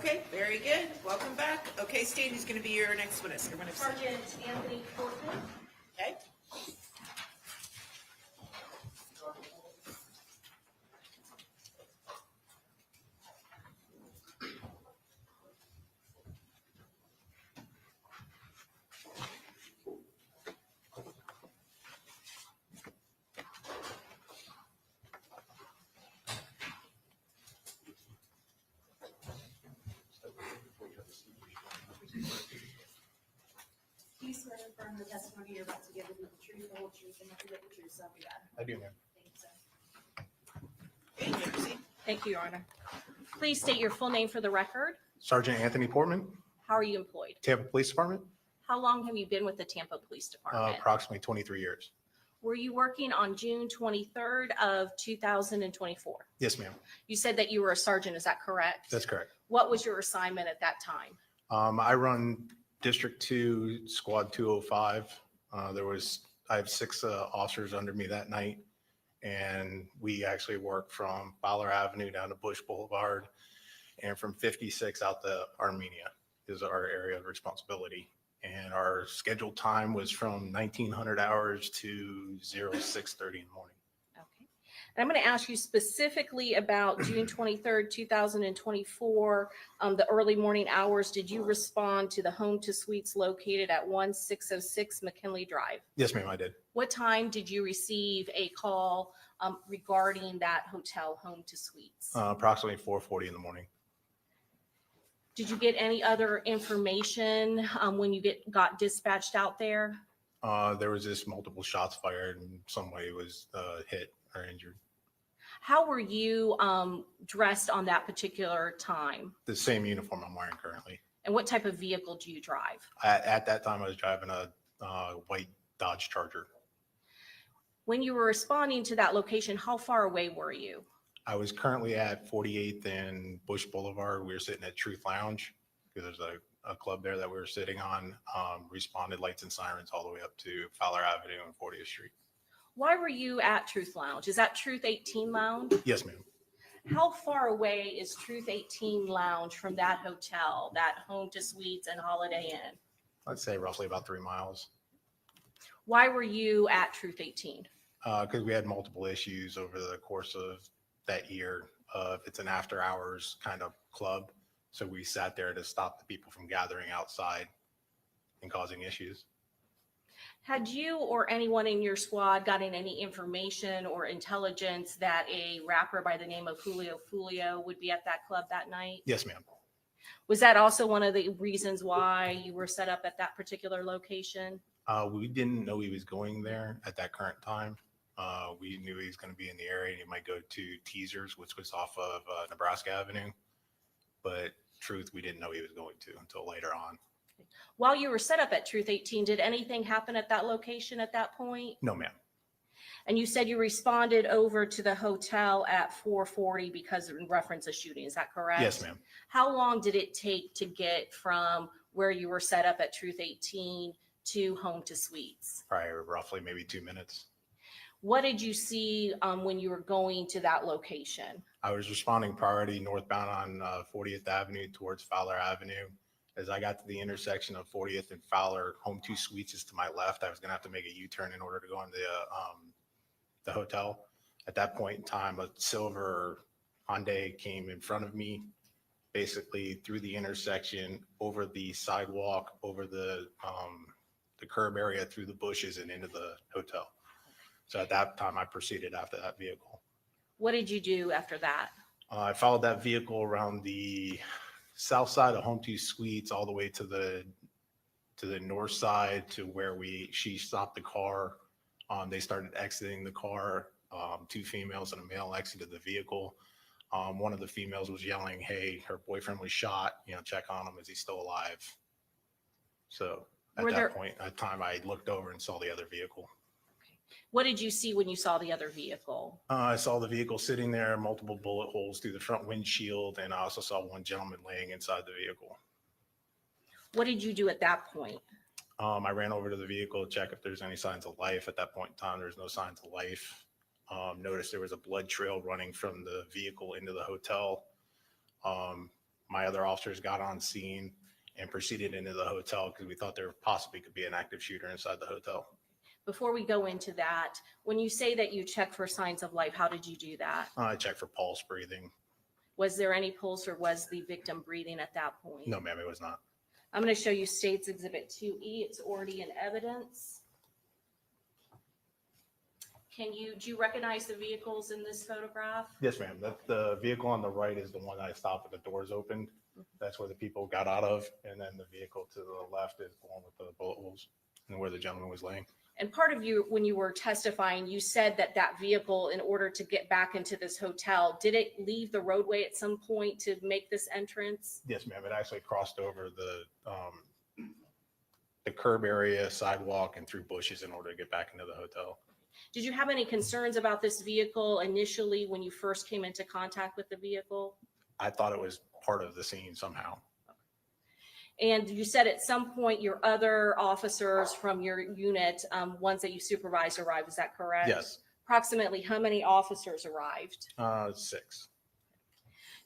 Okay, very good. Welcome back. Okay, State, who's going to be your next witness? Sergeant Anthony Portman. Okay. Do you swear to affirm the testimony you're about to give is the truth, the whole truth, and nothing but the truth, so help you God? I do, ma'am. Thank you, sir. Okay, you may proceed. Thank you, Your Honor. Please state your full name for the record. Sergeant Anthony Portman, How are you employed? Tampa Police Department, How long have you been with the Tampa Police Department? approximately 23 years. Were you working on June 23rd of 2024? Yes, ma'am. You said that you were a sergeant, is that correct? That's correct. What was your assignment at that time? I run District 2, Squad 205. I have 6 officers under me that night, and we actually work from Fowler Avenue down to Bush Boulevard, and from 56 out to Armenia is our area of responsibility. And our scheduled time was from 1900 hours to 06:30 in the morning. Okay. And I'm going to ask you specifically about June 23rd, 2024, the early morning hours. Did you respond to the home to suites located at 1606 McKinley Drive? Yes, ma'am, I did. What time did you receive a call regarding that hotel home to suites? Approximately 4:40 in the morning. Did you get any other information when you got dispatched out there? There was just multiple shots fired and somebody was hit or injured. How were you dressed on that particular time? The same uniform I'm wearing currently. And what type of vehicle do you drive? At that time, I was driving a white Dodge Charger. When you were responding to that location, how far away were you? I was currently at 48th and Bush Boulevard. We were sitting at Truth Lounge because there's a club there that we were sitting on. Responded lights and sirens all the way up to Fowler Avenue and 40th Street. Why were you at Truth Lounge? Is that Truth 18 Lounge? Yes, ma'am. How far away is Truth 18 Lounge from that hotel, that home to suites and Holiday Inn? I'd say roughly about 3 miles. Why were you at Truth 18? Because we had multiple issues over the course of that year. It's an after hours kind of club. So we sat there to stop the people from gathering outside and causing issues. Had you or anyone in your squad gotten any information or intelligence that a rapper by the name of Julio Foolio would be at that club that night? Yes, ma'am. Was that also one of the reasons why you were set up at that particular location? We didn't know he was going there at that current time. We knew he was going to be in the area and he might go to Teasers, which was off of Nebraska Avenue. But truth, we didn't know he was going to until later on. While you were set up at Truth 18, did anything happen at that location at that point? No, ma'am. And you said you responded over to the hotel at 4:40 because in reference to shooting. Is that correct? Yes, ma'am. How long did it take to get from where you were set up at Truth 18 to home to suites? Probably roughly maybe 2 minutes. What did you see when you were going to that location? I was responding priority northbound on 40th Avenue towards Fowler Avenue. As I got to the intersection of 40th and Fowler, home two suites is to my left. I was going to have to make a U-turn in order to go into the hotel. At that point in time, a silver Hyundai came in front of me, basically through the intersection, over the sidewalk, over the curb area, through the bushes and into the hotel. So at that time, I proceeded after that vehicle. What did you do after that? I followed that vehicle around the south side of Home Two Suites all the way to the north side to where she stopped the car. They started exiting the car. 2 females and a male exited the vehicle. One of the females was yelling, "Hey, her boyfriend was shot. Check on him. Is he still alive?" So at that point in time, I looked over and saw the other vehicle. What did you see when you saw the other vehicle? I saw the vehicle sitting there, multiple bullet holes through the front windshield, and I also saw one gentleman laying inside the vehicle. What did you do at that point? I ran over to the vehicle to check if there's any signs of life. At that point in time, there's no signs of life. Noticed there was a blood trail running from the vehicle into the hotel. my other officers got on scene and proceeded into the hotel because we thought there possibly could be an active shooter inside the hotel. Before we go into that, when you say that you check for signs of life, how did you do that? I checked for pulse, breathing. Was there any pulse or was the victim breathing at that point? No, ma'am, it was not. I'm going to show you State's Exhibit 2E. It's already in evidence. Do you recognize the vehicles in this photograph? Yes, ma'am. The vehicle on the right is the one I stopped with the doors opened. That's where the people got out of. And then the vehicle to the left is the one with the bullet holes and where the gentleman was laying. And part of you, when you were testifying, you said that that vehicle, in order to get back into this hotel, did it leave the roadway at some point to make this entrance? Yes, ma'am. It actually crossed over the curb area, sidewalk, and through bushes in order to get back into the hotel. Did you have any concerns about this vehicle initially when you first came into contact with the vehicle? I thought it was part of the scene somehow. And you said at some point your other officers from your unit, ones that you supervised, arrived. Is that correct? Yes. Approximately how many officers arrived? 6.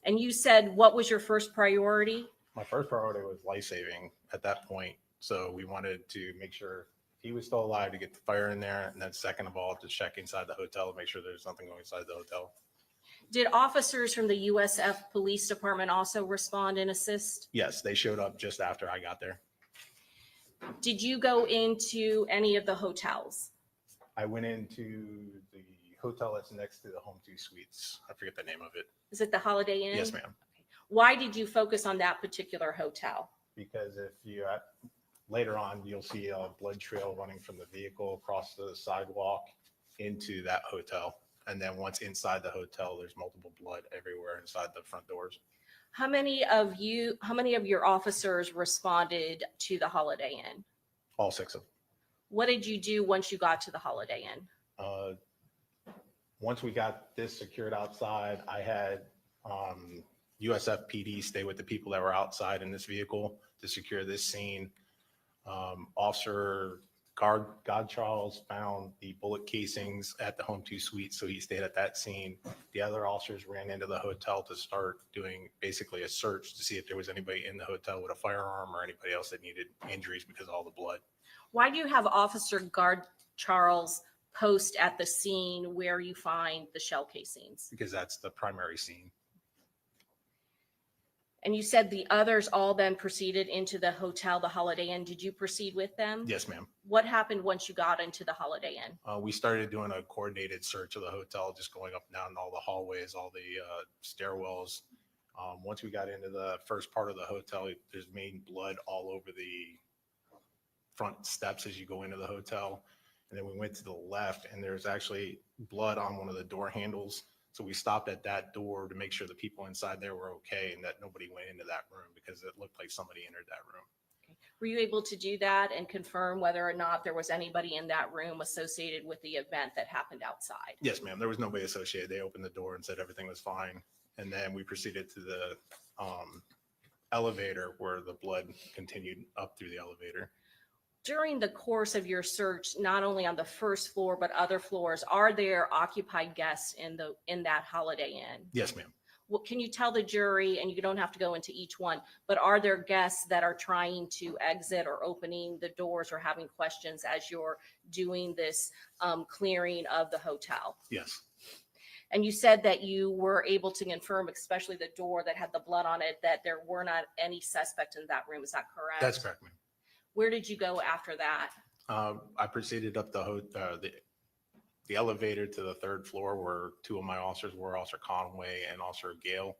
And you said, what was your first priority? My first priority was life-saving at that point. So we wanted to make sure he was still alive to get the fire in there. And then second of all, to check inside the hotel to make sure there's nothing going inside the hotel. Did officers from the USF Police Department also respond and assist? Yes, they showed up just after I got there. Did you go into any of the hotels? I went into the hotel that's next to the Home 2 Suites. I forget the name of it. Is it the Holiday Inn? Yes, ma'am. Why did you focus on that particular hotel? Because if you later on, you'll see a blood trail running from the vehicle across the sidewalk into that hotel. And then once inside the hotel, there's multiple blood everywhere inside the front doors. How many of your officers responded to the Holiday Inn? All 6 of them. What did you do once you got to the Holiday Inn? Once we got this secured outside, I had USF PD stay with the people that were outside in this vehicle to secure this scene. Officer God Charles found the bullet casings at the Home 2 Suite, so he stayed at that scene. The other officers ran into the hotel to start doing basically a search to see if there was anybody in the hotel with a firearm or anybody else that needed injuries because of all the blood. Why do you have Officer Guard Charles post at the scene where you find the shell casings? Because that's the primary scene. And you said the others all then proceeded into the hotel, the Holiday Inn. Did you proceed with them? Yes, ma'am. What happened once you got into the Holiday Inn? We started doing a coordinated search of the hotel, just going up and down all the hallways, all the stairwells. Once we got into the first part of the hotel, there's main blood all over the front steps as you go into the hotel. And then we went to the left and there's actually blood on one of the door handles. So we stopped at that door to make sure the people inside there were okay and that nobody went into that room because it looked like somebody entered that room. Okay. Were you able to do that and confirm whether or not there was anybody in that room associated with the event that happened outside? Yes, ma'am. There was nobody associated. They opened the door and said everything was fine. And then we proceeded to the elevator where the blood continued up through the elevator. During the course of your search, not only on the first floor, but other floors, are there occupied guests in that Holiday Inn? Yes, ma'am. What can you tell the jury, and you don't have to go into each one, but are there guests that are trying to exit or opening the doors or having questions as you're doing this clearing of the hotel? Yes. And you said that you were able to confirm, especially the door that had the blood on it, that there were not any suspects in that room. Is that correct? That's correct, ma'am. Where did you go after that? I proceeded up the elevator to the third floor where 2 of my officers were, Officer Conway and Officer Gale,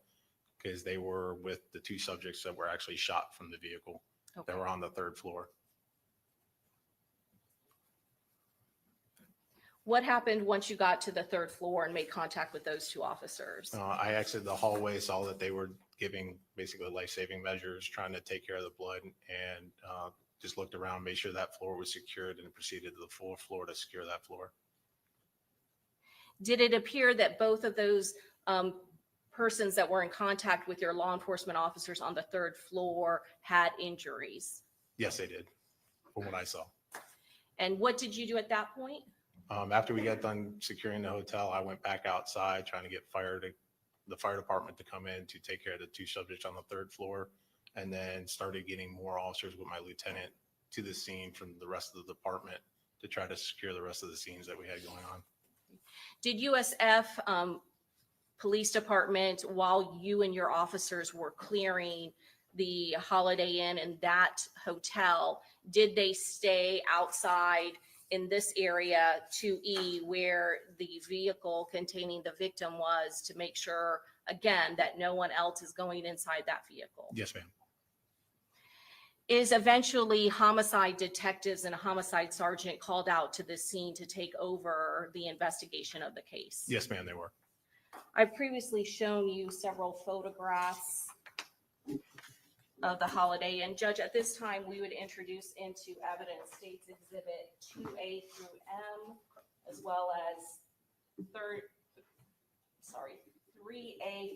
because they were with the 2 subjects that were actually shot from the vehicle that were on the 3rd floor. What happened once you got to the 3rd floor and made contact with those 2 officers? I exited the hallway, saw that they were giving basically life-saving measures, trying to take care of the blood, and just looked around, made sure that floor was secured, and proceeded to the 4th floor to secure that floor. Did it appear that both of those persons that were in contact with your law enforcement officers on the 3rd floor had injuries? Yes, they did, from what I saw. And what did you do at that point? After we got done securing the hotel, I went back outside trying to get fire to the fire department to come in to take care of the two subjects on the third floor, and then started getting more officers with my lieutenant to the scene from the rest of the department to try to secure the rest of the scenes that we had going on. Did USF Police Department, while you and your officers were clearing the Holiday Inn and that hotel, did they stay outside in this area 2E where the vehicle containing the victim was, to make sure, again, that no one else is going inside that vehicle? Yes, ma'am. Is eventually homicide detectives and a homicide sergeant called out to the scene to take over the investigation of the case? Yes, ma'am, they were. I've previously shown you several photographs of the Holiday Inn. Judge, at this time, we would introduce into evidence States Exhibit 2A through M, as well as 3A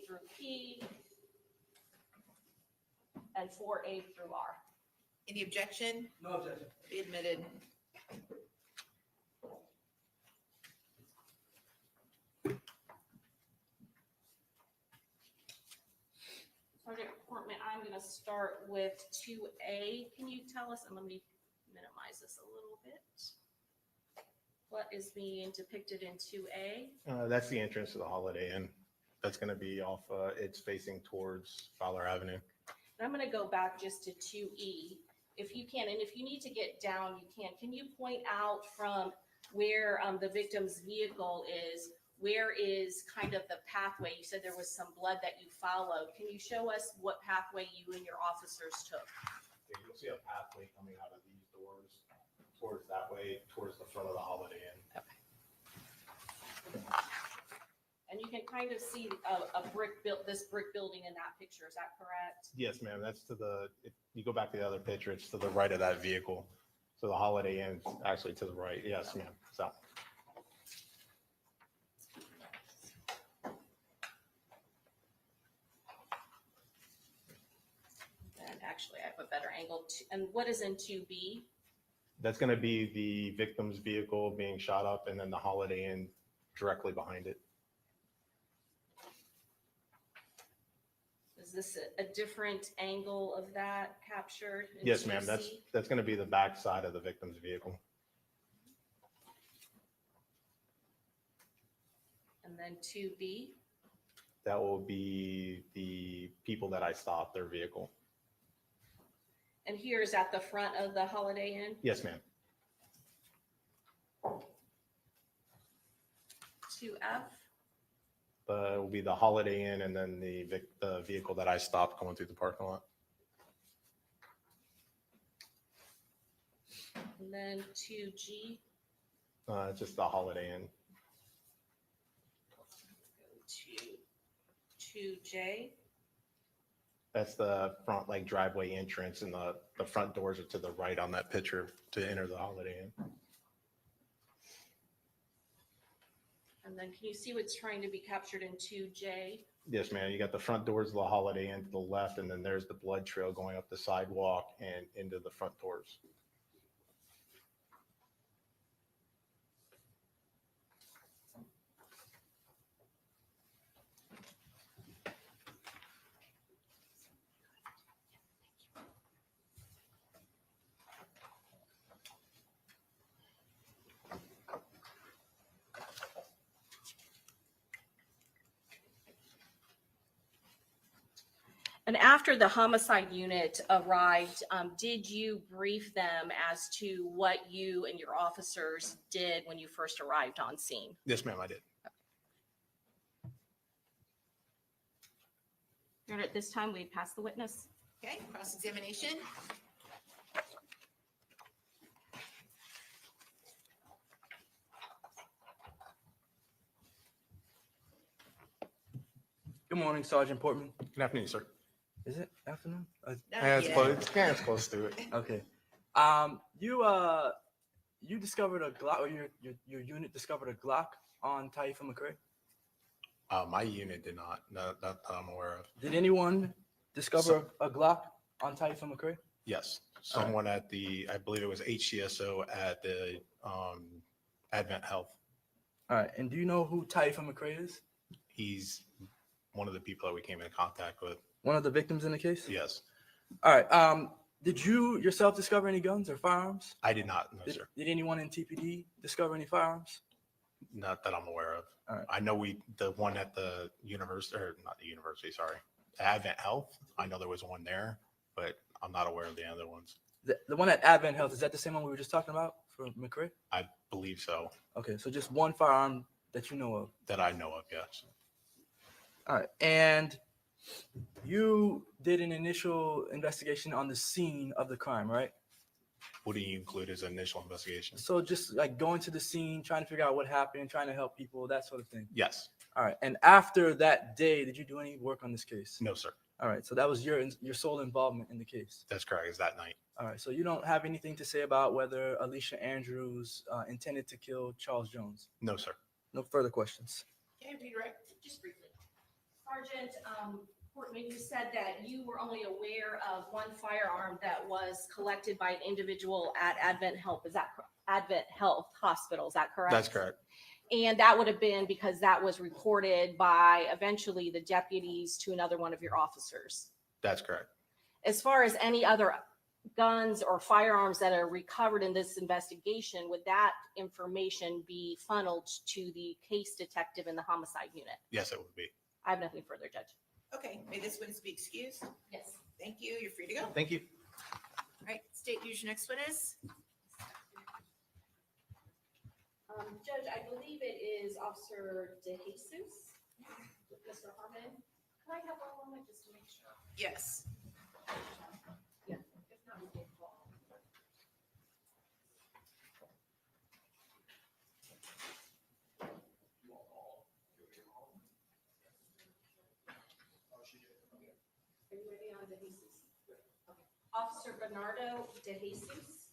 through P, and 4A through R. Any objection? No objection. Be admitted. Sergeant Portman, I'm going to start with 2A. Can you tell us, and let me minimize this a little bit, what is being depicted in 2A? That's the entrance to the Holiday Inn. That's going to be off, it's facing towards Fowler Avenue. And I'm going to go back just to 2E, if you can, and if you need to get down, you can. Can you point out from where the victim's vehicle is, where is kind of the pathway? You said there was some blood that you followed. Can you show us what pathway you and your officers took? Yeah, you'll see a pathway coming out of these doors towards that way, towards the front of the Holiday Inn. And you can kind of see this brick building in that picture. Is that correct? Yes, ma'am. That's to the, if you go back to the other picture, it's to the right of that vehicle. So the Holiday Inn's actually to the right. Yes, ma'am. So. And actually, I have a better angle. And what is in 2B? That's going to be the victim's vehicle being shot up, and then the Holiday Inn directly behind it. Is this a different angle of that captured? in Yes, ma'am. 2C? That's going to be the back side of the victim's vehicle. And then 2B? That will be the people that I stopped, their vehicle. And here is at the front of the Holiday Inn? Yes, ma'am. 2F? It will be the Holiday Inn and then the vehicle that I stopped going through the parking lot. And then 2G? It's just the Holiday Inn. Go to 2J? That's the front like driveway entrance, and the front doors are to the right on that picture to enter the Holiday Inn. And then can you see what's trying to be captured in 2J? Yes, ma'am. You got the front doors of the Holiday Inn to the left, and then there's the blood trail going up the sidewalk and into the front doors. And after the homicide unit arrived, did you brief them as to what you and your officers did when you first arrived on scene? Yes, ma'am, I did. And at this time, we pass the witness. Okay, cross-examination. Good morning, Sergeant Portman. Good afternoon, sir. Is it afternoon? Not Hands yet. close. Hands close to it. Okay. You discovered a Glock, or your unit discovered a Glock on Taifa McCray? My unit did not. No, that I'm aware of. Did anyone discover a Glock on Taifa McCray? Yes, someone at the, I believe it was HCSO at the Advent Health. All right. And do you know who Taifa McCray is? He's one of the people that we came in contact with. One of the victims in the case? Yes. All right. Did you yourself discover any guns or firearms? I did not, no, sir. Did anyone in TPD discover any firearms? Not that I'm aware of. All right. I know the one at the university, or not the university, sorry, Advent Health. I know there was one there, but I'm not aware of the other ones. The one at Advent Health, is that the same one we were just talking about for McRae? I believe so, Okay, so just one firearm that you know of. that I know of, yes. All right. And you did an initial investigation on the scene of the crime, right? What do you include as initial investigation? So just like going to the scene, trying to figure out what happened, trying to help people, that sort of thing. Yes. All right. And after that day, did you do any work on this case? No, sir. All right. So that was your sole involvement in the case. That's correct. It's that night. All right. So you don't have anything to say about whether Alicia Andrews intended to kill Charles Jones? No, sir. No further questions. Okay, redirect. Just briefly. Sergeant Portman, you said that you were only aware of one firearm that was collected by an individual at Advent Health. Is that Advent Health Hospital? Is that correct? That's correct. And that would have been because that was reported by eventually the deputies to another one of your officers. That's correct. As far as any other guns or firearms that are recovered in this investigation, would that information be funneled to the case detective in the homicide unit? Yes, it would be. I have nothing further, Judge. Okay, may this witness be excused? Yes. Thank you. You're free to go. All Thank you. right, state who's your next witness. Judge, I believe it is Officer DeJesus with Mr. Harmon. Can I have one moment just to make sure? Yes. Yeah. If not, we can call. Are you ready on DeJesus? Okay. Officer Bernardo DeJesus.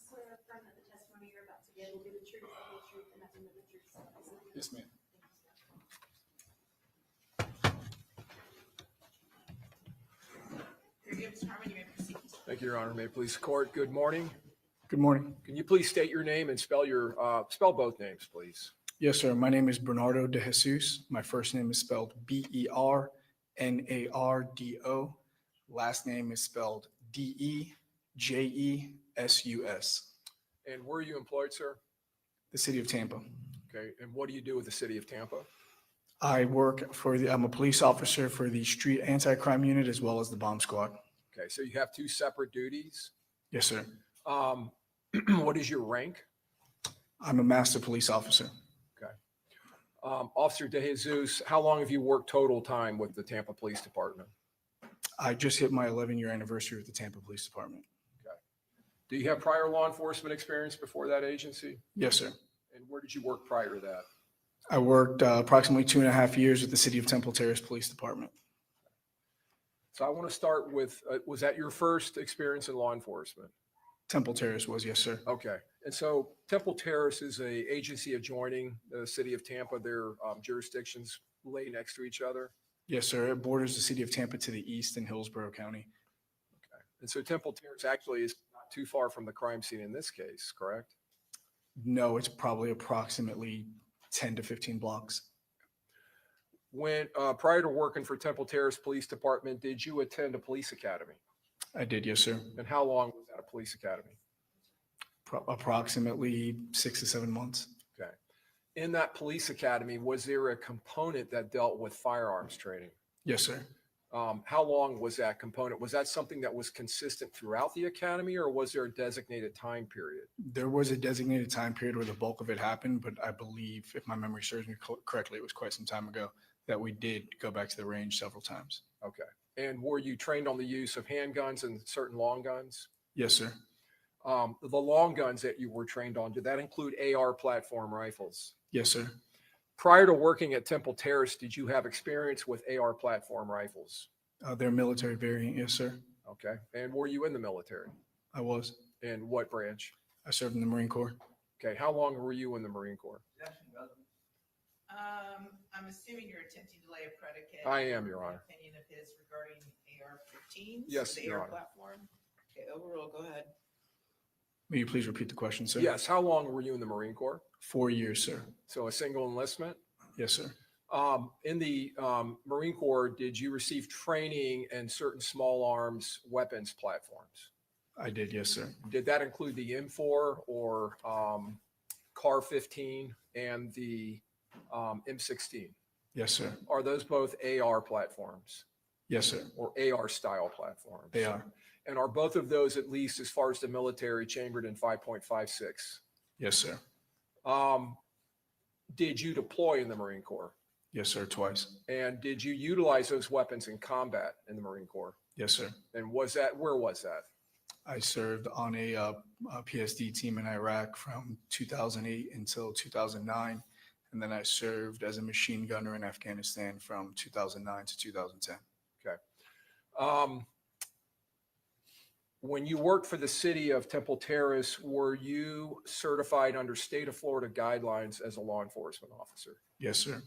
Swear affirm that the testimony you're about to give will be the truth, the whole truth, and nothing but the truth. Yes, ma'am. Here you go, Mr. Harmon. You may proceed. Thank you, Your Honor. May it please the court. Good morning. Good morning. Can you please state your name and spell spell both names, please? Yes, sir. My name is Bernardo DeJesus. My first name is spelled Bernardo. Last name is spelled Dejesus. And where are you employed, sir? The city of Tampa. Okay. And what do you do with the city of Tampa? I work I'm a police officer for the street anti-crime unit as well as the bomb squad. Okay. So you have two separate duties. Yes, sir. What is your rank? I'm a master police officer. Okay. Officer DeJesus, how long have you worked total time with the Tampa Police Department? I just hit my 11-year anniversary with the Tampa Police Department. Do you have prior law enforcement experience before that agency? Yes, sir. And where did you work prior to that? I worked approximately 2.5 years with the City of Temple Terrace Police Department. So I want to start with, was that your first experience in law enforcement? Temple Terrace was, yes, sir. Okay. And so Temple Terrace is a agency adjoining the city of Tampa. Their jurisdictions lay next to each other. Yes, sir. It borders the City of Tampa to the east in Hillsborough County. Okay. And so Temple Terrace actually is not too far from the crime scene in this case, correct? No, it's probably approximately 10 to 15 blocks. When prior to working for Temple Terrace Police Department, did you attend a police academy? I did, yes, sir. And how long was that a police academy? Approximately 6 to 7 months. Okay. In that police academy, was there a component that dealt with firearms training? Yes, sir. How long was that component? Was that something that was consistent throughout the academy, or was there a designated time period? There was a designated time period where the bulk of it happened, but I believe, if my memory serves me correctly, it was quite some time ago that we did go back to the range several times. Okay. And were you trained on the use of handguns and certain long guns? Yes, sir. The long guns that you were trained on, did that include AR platform rifles? Yes, sir. Prior to working at Temple Terrace, did you have experience with AR platform rifles? They're military variant, yes, sir. Okay. And were you in the military? I was. In what branch? I served in the Marine Corps. Okay, how long were you in the Marine Corps? I'm assuming you're attempting to lay a predicate. I am, for Your an Honor. Opinion of his regarding AR-15s? Yes, the Your AR Honor. platform. Okay, overrule, go ahead. May you please repeat the question, sir? Yes, how long were you in the Marine Corps? 4 years, sir. So a single enlistment? Yes, sir. In the Marine Corps, did you receive training in certain small arms weapons platforms? I did, yes, sir. Did that include the M4 or CAR 15 and the M16? Yes, sir. Are those both AR platforms Yes, sir. or AR style platforms? They are. And are both of those, at least as far as the military, chambered in 5.56? Yes, sir. Did you deploy in the Marine Corps? Yes, sir. Twice. And did you utilize those weapons in combat in the Marine Corps? Yes, sir. And where was that? I served on a PSD team in Iraq from 2008 until 2009. And then I served as a machine gunner in Afghanistan from 2009 to 2010. When you worked for the city of Temple Terrace, were you certified under state of Florida guidelines as a law enforcement officer? Yes, sir.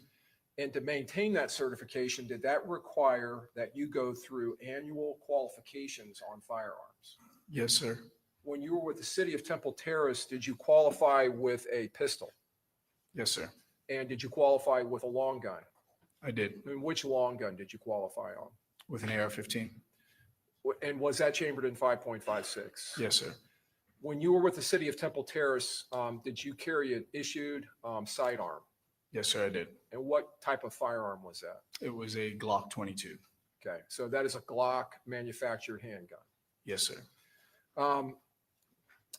And to maintain that certification, did that require that you go through annual qualifications on firearms? Yes, sir. When you were with the city of Temple Terrace, did you qualify with a pistol? Yes, sir. And did you qualify with a long gun? I did. And which long gun did you qualify on? With an AR-15. And was that chambered in 5.56? Yes, sir. When you were with the city of Temple Terrace, did you carry an issued sidearm? Yes, sir, I did. And what type of firearm was that? It was a Glock 22. Okay, so that is a Glock manufactured handgun. Yes, sir.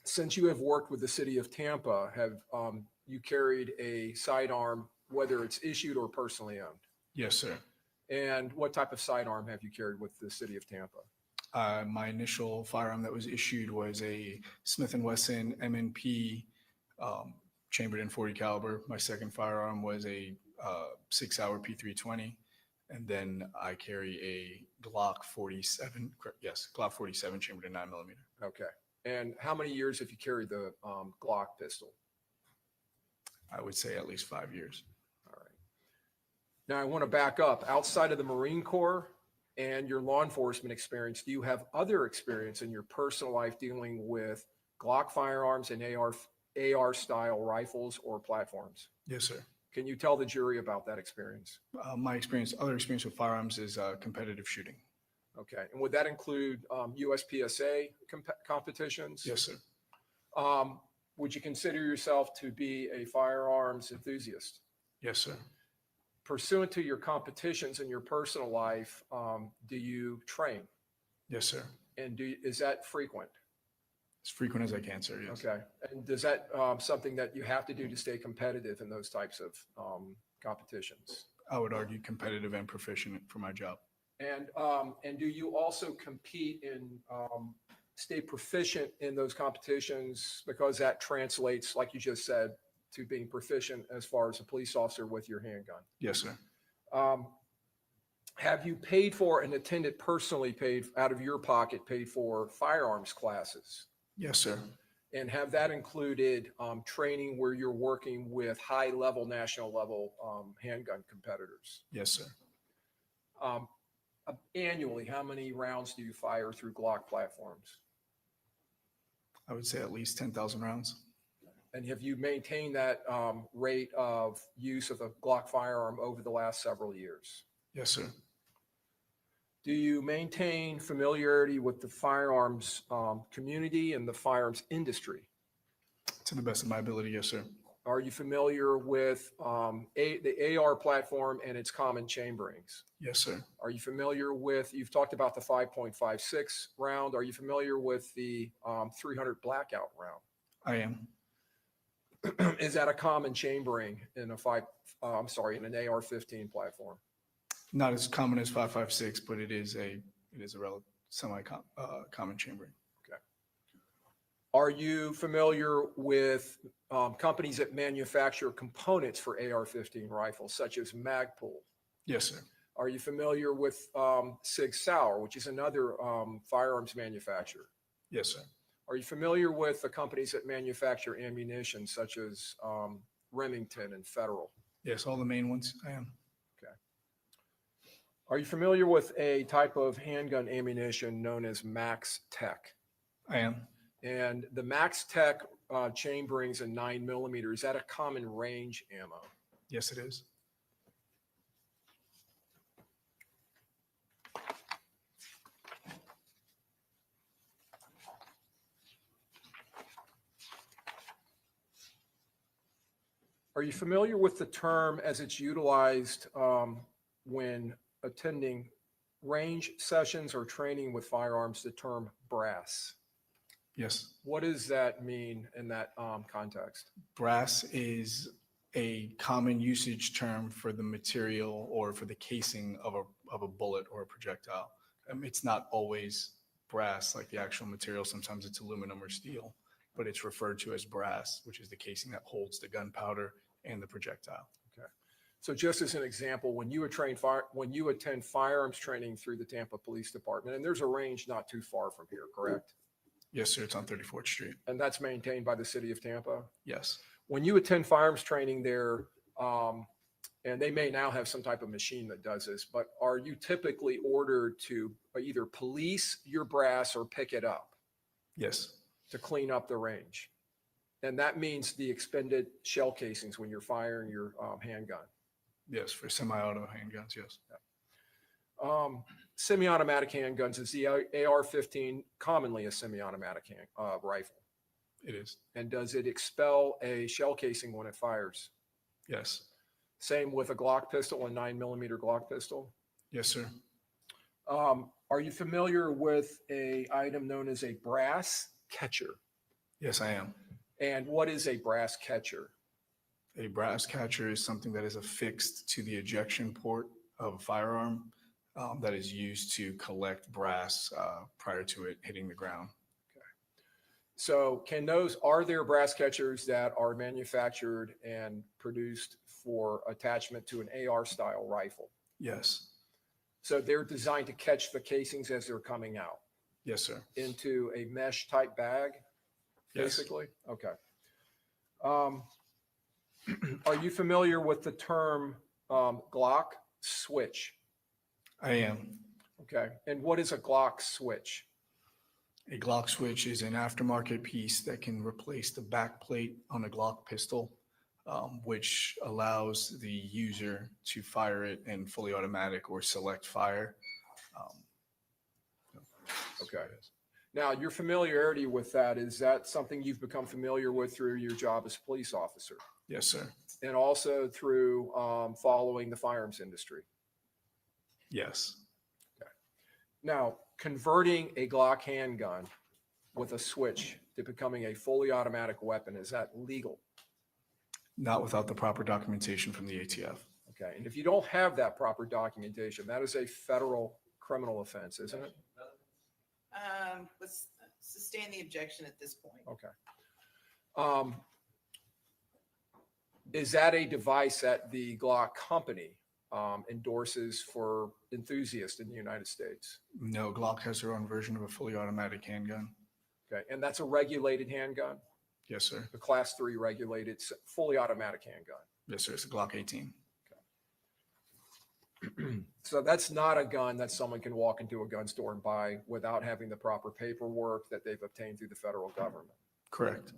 Since you have worked with the city of Tampa, have you carried a sidearm, whether it's issued or personally owned? Yes, sir. And what type of sidearm have you carried with the city of Tampa? My initial firearm that was issued was a Smith & Wesson M&P chambered in .40 caliber. My second firearm was a 6-hour P320. And then I carry a Glock 47. Yes, Glock 47 chambered in 9mm. Okay. And how many years have you carried the Glock pistol? I would say at least 5 years. All right. Now I want to back up. Outside of the Marine Corps and your law enforcement experience, do you have other experience in your personal life dealing with Glock firearms and AR style rifles or platforms? Yes, sir. Can you tell the jury about that experience? My other experience with firearms is competitive shooting. Okay. And would that include USPSA competitions? Yes, sir. Would you consider yourself to be a firearms enthusiast? Yes, sir. Pursuant to your competitions in your personal life, do you train? Yes, sir. And is that frequent? As frequent as I can, sir. Yes. Okay. And does that something that you have to do to stay competitive in those types of competitions? I would argue competitive and proficient for my job. And do you also compete in stay proficient in those competitions, because that translates, like you just said, to being proficient as far as a police officer with your handgun? Yes, sir. Have you paid for and attended personally, paid out of your pocket, paid for firearms classes? Yes, sir. And have that included training where you're working with high level, national level handgun competitors? Yes, sir. Annually, how many rounds do you fire through Glock platforms? I would say at least 10,000 rounds. And have you maintained that rate of use of a Glock firearm over the last several years? Yes, sir. Do you maintain familiarity with the firearms community and the firearms industry? To the best of my ability, yes, sir. Are you familiar with the AR platform and its common chamberings? Yes, sir. Are you familiar with, you've talked about the 5.56 round. Are you familiar with the 300 blackout round? I am. Is that a common chambering in an AR-15 platform? Not as common as 5.56, but it is a relative common chambering. Okay. Are you familiar with companies that manufacture components for AR-15 rifles, such as Magpul? Yes, sir. Are you familiar with Sig Sauer, which is another firearms manufacturer? Yes, sir. Are you familiar with the companies that manufacture ammunition such as Remington and Federal? Yes, all the main ones. I am. Are you familiar with a type of handgun ammunition known as Max Tech? I am. And the Max Tech chain brings a 9mm. Is that a common range ammo? Yes, it is. Are you familiar with the term as it's utilized when attending range sessions or training with firearms, the term brass? Yes. What does that mean in that context? Brass is a common usage term for the material or for the casing of a bullet or a projectile. It's not always brass like the actual material. Sometimes it's aluminum or steel, but it's referred to as brass, which is the casing that holds the gunpowder and the projectile. Okay. So just as an example, when you attend firearms training through the Tampa Police Department, and there's a range not too far from here, correct? Yes, sir. It's on 34th Street. And that's maintained by the city of Tampa? Yes. When you attend firearms training there, and they may now have some type of machine that does this, but are you typically ordered to either police your brass or pick it up Yes. to clean up the range? And that means the expended shell casings when you're firing your handgun. Yes. For semi-auto handguns. Yes. Semi-automatic handguns, is the AR-15 commonly a semi-automatic rifle? It is. And does it expel a shell casing when it fires? Yes. Same with a Glock pistol, a 9mm Glock pistol? Yes, sir. Are you familiar with a item known as a brass catcher? Yes, I am. And what is a brass catcher? A brass catcher is something that is affixed to the ejection port of a firearm that is used to collect brass prior to it hitting the ground. So are there brass catchers that are manufactured and produced for attachment to an AR style rifle? Yes. So they're designed to catch the casings as they're coming out Yes, sir. into a mesh type bag, Yes. basically? Okay. Are you familiar with the term Glock switch? I am. Okay. And what is a Glock switch? A Glock switch is an aftermarket piece that can replace the back plate on a Glock pistol, which allows the user to fire it in fully automatic or select fire. Okay. Now, your familiarity with that, is that something you've become familiar with through your job as a police officer Yes, sir. and also through following the firearms industry? Yes. Now, converting a Glock handgun with a switch to becoming a fully automatic weapon, is that legal? Not without the proper documentation from the ATF. Okay. And if you don't have that proper documentation, that is a federal criminal offense, isn't it? Let's sustain the objection at this point. Okay. Is that a device that the Glock company endorses for enthusiasts in the United States? No, Glock has their own version of a fully automatic handgun. Okay. And that's a regulated handgun, Yes, sir. a class 3 regulated, fully automatic handgun. Yes, sir. It's a Glock 18. So that's not a gun that someone can walk into a gun store and buy without having the proper paperwork that they've obtained through the federal government. Correct.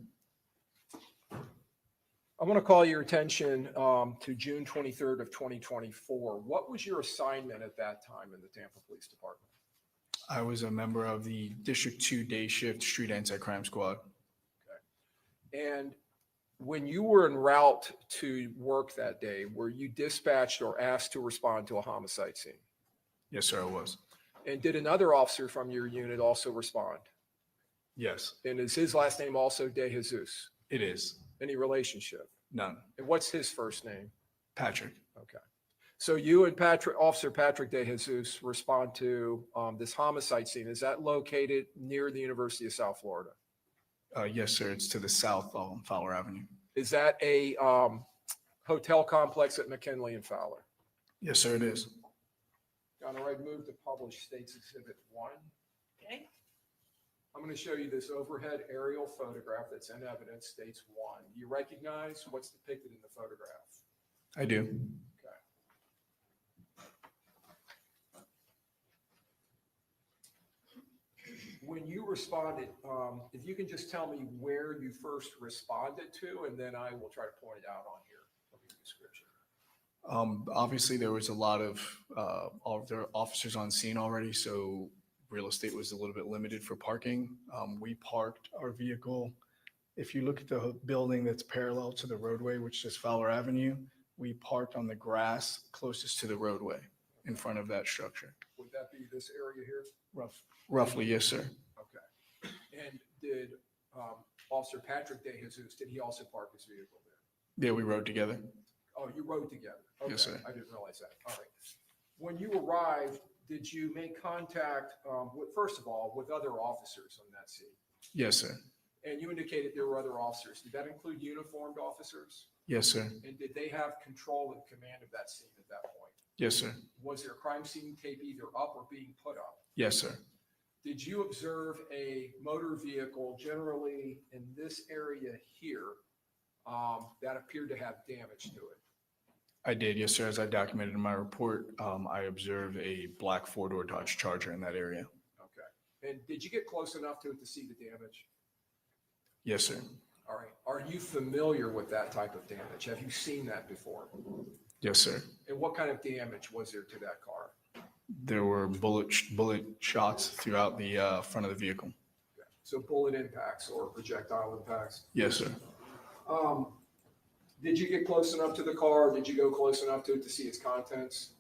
I want to call your attention to June 23rd of 2024. What was your assignment at that time in the Tampa Police Department? I was a member of the District 2 Day Shift Street Anti-Crime Squad. And when you were en route to work that day, were you dispatched or asked to respond to a homicide scene? Yes, sir, I was. And did another officer from your unit also respond? Yes, And is his last name also De Jesus? it is. Any relationship? None. And what's his first name? Patrick. Okay. So you and Officer Patrick De Jesus respond to this homicide scene. Is that located near the University of South Florida? Yes, sir. It's to the south on Fowler Avenue. Is that a hotel complex at McKinley and Fowler? Yes, sir, it is. Your Honor, I move to publish State's Exhibit 1. Okay, I'm going to show you this overhead aerial photograph that's in evidence, states 1. Do you recognize what's depicted in the photograph? I do. Okay. When you responded, if you can just tell me where you first responded to, and then I will try to point it out on here from your description. Obviously, there was a lot of all of their officers on scene already, so real estate was a little bit limited for parking. We parked our vehicle. If you look at the building that's parallel to the roadway, which is Fowler Avenue, we parked on the grass closest to the roadway in front of that structure. Would that be this area here? Roughly, yes, sir. Okay. And did Officer Patrick De Jesus, did he also park his vehicle there? Yeah, we rode together. Oh, you rode together? Okay. Yes, sir. I didn't realize that. All right. When you arrived, did you make contact, first of all, with other officers on that scene? Yes, sir. And you indicated there were other officers. Did that include uniformed officers? Yes, sir. And did they have control and command of that scene at that point? Yes, sir. Was there a crime scene tape either up or being put up? Yes, sir. Did you observe a motor vehicle generally in this area here that appeared to have damage to it? I did, yes, sir. As I documented in my report, I observed a black four-door Dodge Charger in that area. Okay. And did you get close enough to it to see the damage? Yes, sir. All right. Are you familiar with that type of damage? Have you seen that before? Yes, sir. And what kind of damage was there to that car? There were bullet shots throughout the front of the vehicle. Okay. So bullet impacts or projectile impacts? Yes, sir. Did you get close enough to the car? Did you go close enough to it to see its contents?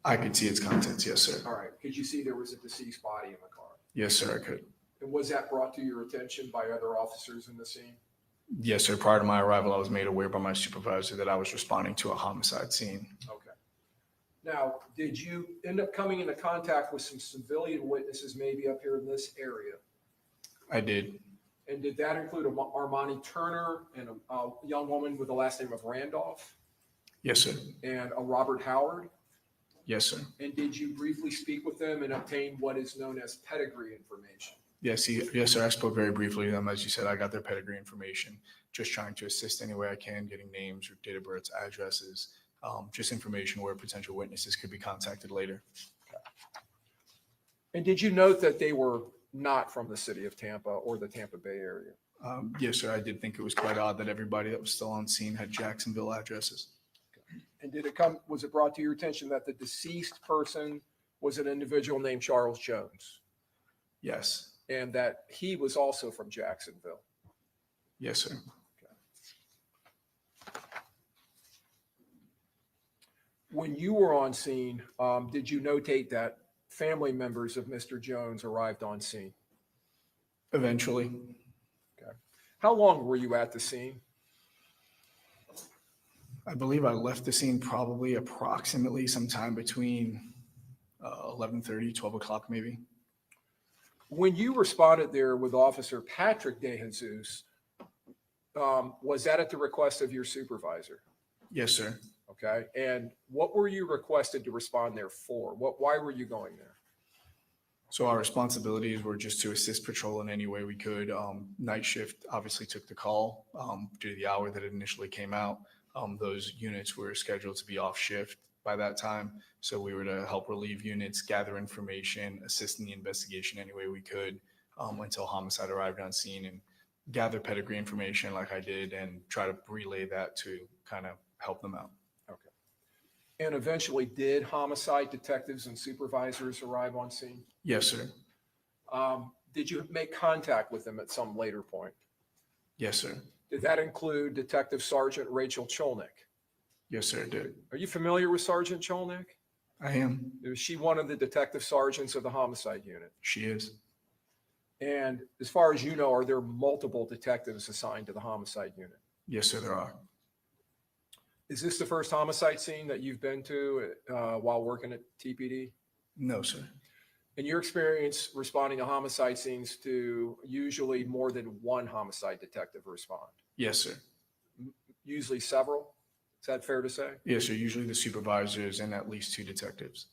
I could see its contents, yes, sir. All right. Could you see there was a deceased body in the car? Yes, sir, I could. And was that brought to your attention by other officers in the scene? Yes, sir. Prior to my arrival, I was made aware by my supervisor that I was responding to a homicide scene. Okay. Now, did you end up coming into contact with some civilian witnesses maybe up here in this area? I did. And did that include Armani Turner and a young woman with the last name of Randolph Yes, sir. and a Robert Howard? Yes, sir. And did you briefly speak with them and obtain what is known as pedigree information? Yes, yes, sir. I spoke very briefly to them. As you said, I got their pedigree information, just trying to assist any way I can, getting names or date of births, addresses, just information where potential witnesses could be contacted later. And did you note that they were not from the city of Tampa or the Tampa Bay area? Yes, sir. I did think it was quite odd that everybody that was still on scene had Jacksonville addresses. And was it brought to your attention that the deceased person was an individual named Charles Jones Yes. and that he was also from Jacksonville? Yes, sir. When you were on scene, did you notate that family members of Mr. Jones arrived on scene? Eventually. Okay. How long were you at the scene? I believe I left the scene probably approximately sometime between 11:30, 12 o'clock maybe. When you responded there with Officer Patrick De Jesus, was that at the request of your supervisor? Yes, sir. Okay. And what were you requested to respond there for? Why were you going there? So our responsibilities were just to assist patrol in any way we could. Night shift obviously took the call due to the hour that it initially came out. Those units were scheduled to be off shift by that time. So we were to help relieve units, gather information, assist in the investigation any way we could until homicide arrived on scene and gather pedigree information like I did and try to relay that to kind of help them out. Okay. And eventually did homicide detectives and supervisors arrive on scene? Yes, sir. Did you make contact with them at some later point? Yes, sir. Did that include Detective Sergeant Rachel Cholnick? Yes, sir, it did. Are you familiar with Sergeant Cholnick? I am. Was she one of the detective sergeants of the homicide unit? She is. And as far as you know, are there multiple detectives assigned to the homicide unit? Yes, sir, there are. Is this the first homicide scene that you've been to while working at TPD? No, sir. In your experience responding to homicide scenes, to usually more than one homicide detective respond? Yes, sir. Usually several? Is that fair to say? Yes, sir. Usually the supervisors and at least 2 detectives.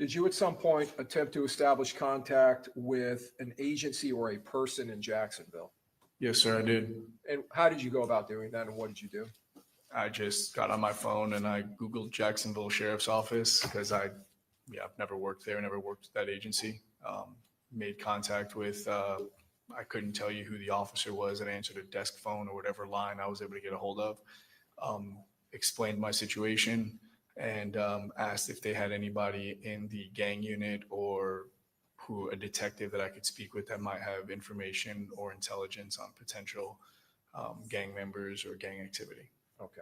Did you at some point attempt to establish contact with an agency or a person in Jacksonville? Yes, sir, I did. And how did you go about doing that, and what did you do? I just got on my phone and I Googled Jacksonville Sheriff's Office because I've never worked there, never worked with that agency. Made contact with, I couldn't tell you who the officer was that answered a desk phone or whatever line I was able to get a hold of. Explained my situation and asked if they had anybody in the gang unit or a detective that I could speak with that might have information or intelligence on potential gang members or gang activity. Okay.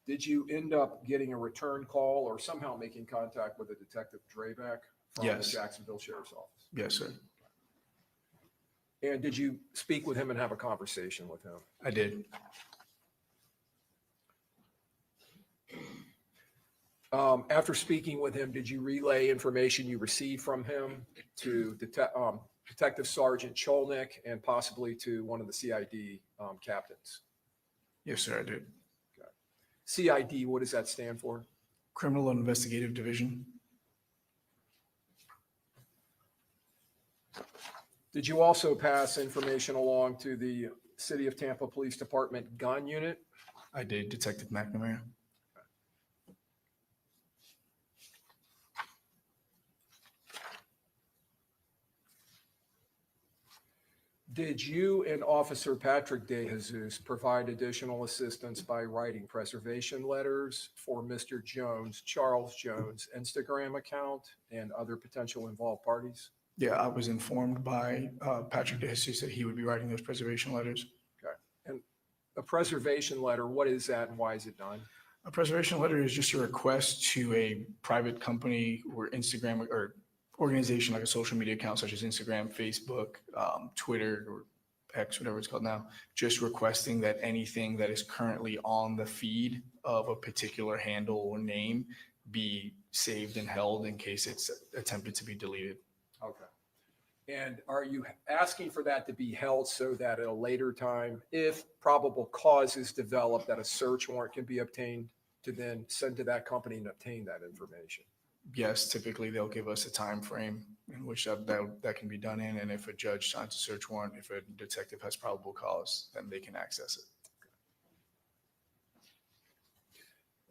Did you end up getting a return call or somehow making contact with a Detective Drabeck from Yes. the Jacksonville Sheriff's Office? Yes, sir. And did you speak with him and have a conversation with him? I did. After speaking with him, did you relay information you received from him to Detective Sergeant Cholnick and possibly to one of the CID captains? Yes, sir, I did. CID, what does that stand for? Criminal Investigative Division. Did you also pass information along to the City of Tampa Police Department gun unit? I did. Detective McNamara. Did you and Officer Patrick DeJesus provide additional assistance by writing preservation letters for Mr. Jones, Charles Jones' Instagram account and other potential involved parties? Yeah, I was informed by Patrick DeJesus that he would be writing those preservation letters. Okay. And a preservation letter, what is that and why is it done? A preservation letter is just a request to a private company or Instagram or organization like a social media account such as Instagram, Facebook, Twitter, or X, whatever it's called now, just requesting that anything that is currently on the feed of a particular handle or name be saved and held in case it's attempted to be deleted. Okay. And are you asking for that to be held so that at a later time, if probable cause is developed, that a search warrant can be obtained to then send to that company and obtain that information? Yes, typically they'll give us a time frame in which that can be done in, and if a judge signs a search warrant, if a detective has probable cause, then they can access it.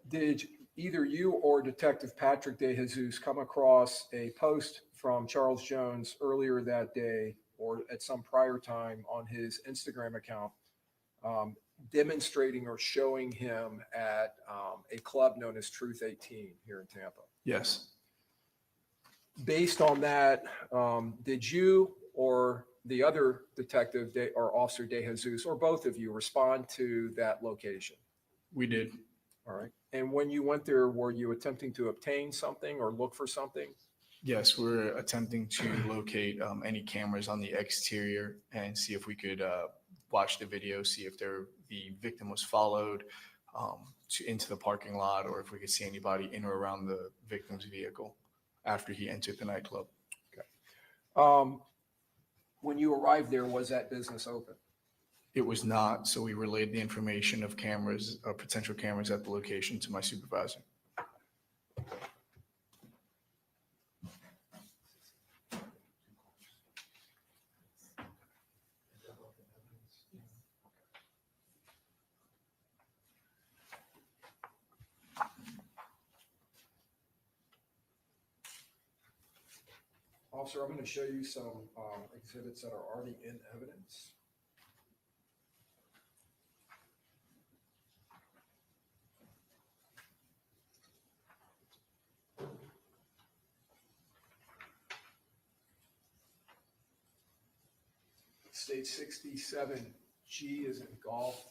Did either you or Detective Patrick DeJesus come across a post from Charles Jones earlier that day or at some prior time on his Instagram account demonstrating or showing him at a club known as Truth 18 here in Tampa? Yes. Based on that, did you or the other detective or Officer DeJesus or both of you respond to that location? We did. All right. And when you went there, were you attempting to obtain something or look for something? Yes, we're attempting to locate any cameras on the exterior and see if we could watch the video, see if the victim was followed into the parking lot, or if we could see anybody in or around the victim's vehicle after he entered the nightclub. Okay. When you arrived there, was that business open? It was not, so we relayed the information of cameras, potential cameras at the location to my supervisor. Officer, I'm going to show you some exhibits that are already in evidence. State 67G is in golf.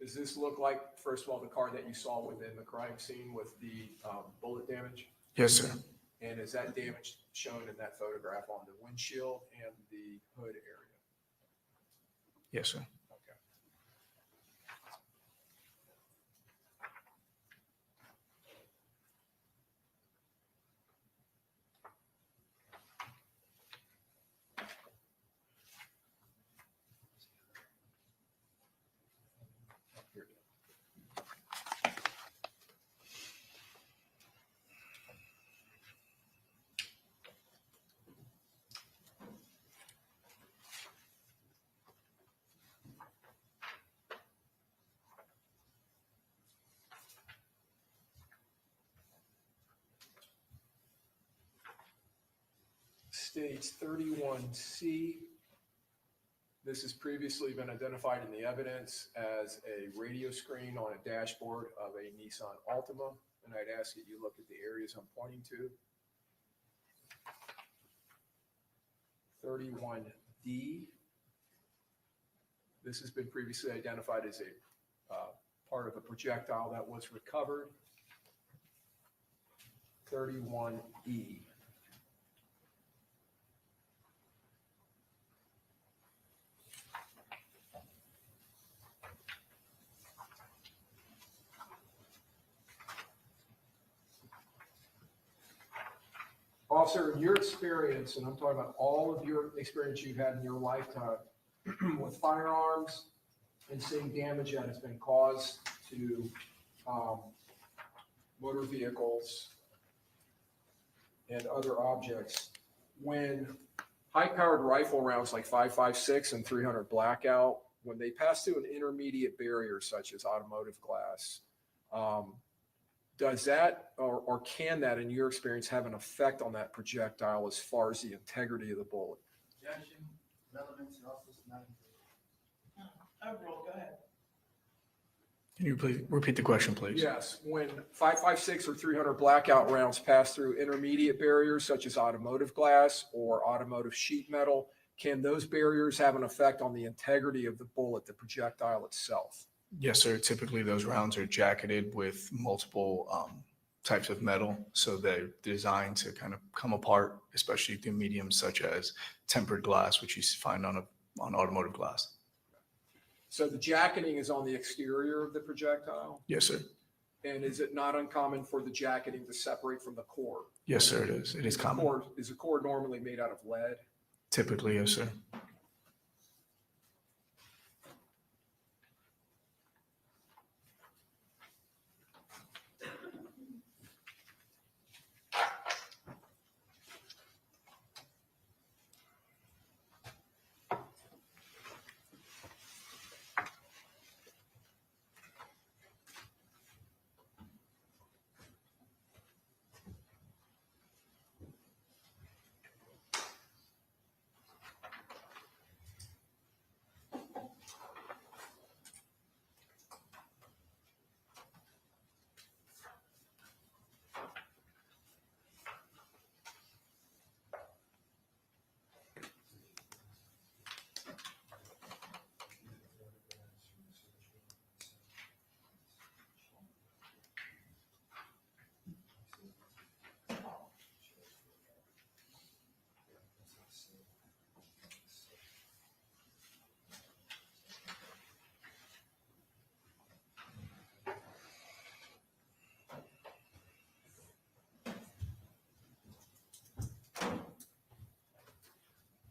Does this look like, first of all, the car that you saw within the crime scene with the bullet damage? Yes, sir. And is that damage shown in that photograph on the windshield and the hood area? Yes, sir. Okay. Here. states 31C. This has previously been identified in the evidence as a radio screen on a dashboard of a Nissan Altima, and I'd ask that you look at the areas I'm pointing to. 31D. This has been previously identified as a part of a projectile that was recovered. 31E. Officer, in your experience, and I'm talking about all of your experience you've had in your lifetime with firearms and seeing damage that has been caused to motor vehicles and other objects, when high-powered rifle rounds like 5.56 and 300 blackout, when they pass through an intermediate barrier such as automotive glass, does that or can that, in your experience, have an effect on that projectile as far as the integrity of the bullet? Overall, go ahead. Can you please repeat the question, please? Yes, when 5.56 or 300 blackout rounds pass through intermediate barriers such as automotive glass or automotive sheet metal, can those barriers have an effect on the integrity of the bullet, the projectile itself? Yes, sir. Typically, those rounds are jacketed with multiple types of metal, so they're designed to kind of come apart, especially through mediums such as tempered glass, which you find on automotive glass. So the jacketing is on the exterior of the projectile? Yes, sir. And is it not uncommon for the jacketing to separate from the core? Yes, sir. It is. It is common. Is the core normally made out of lead? Typically, yes, sir.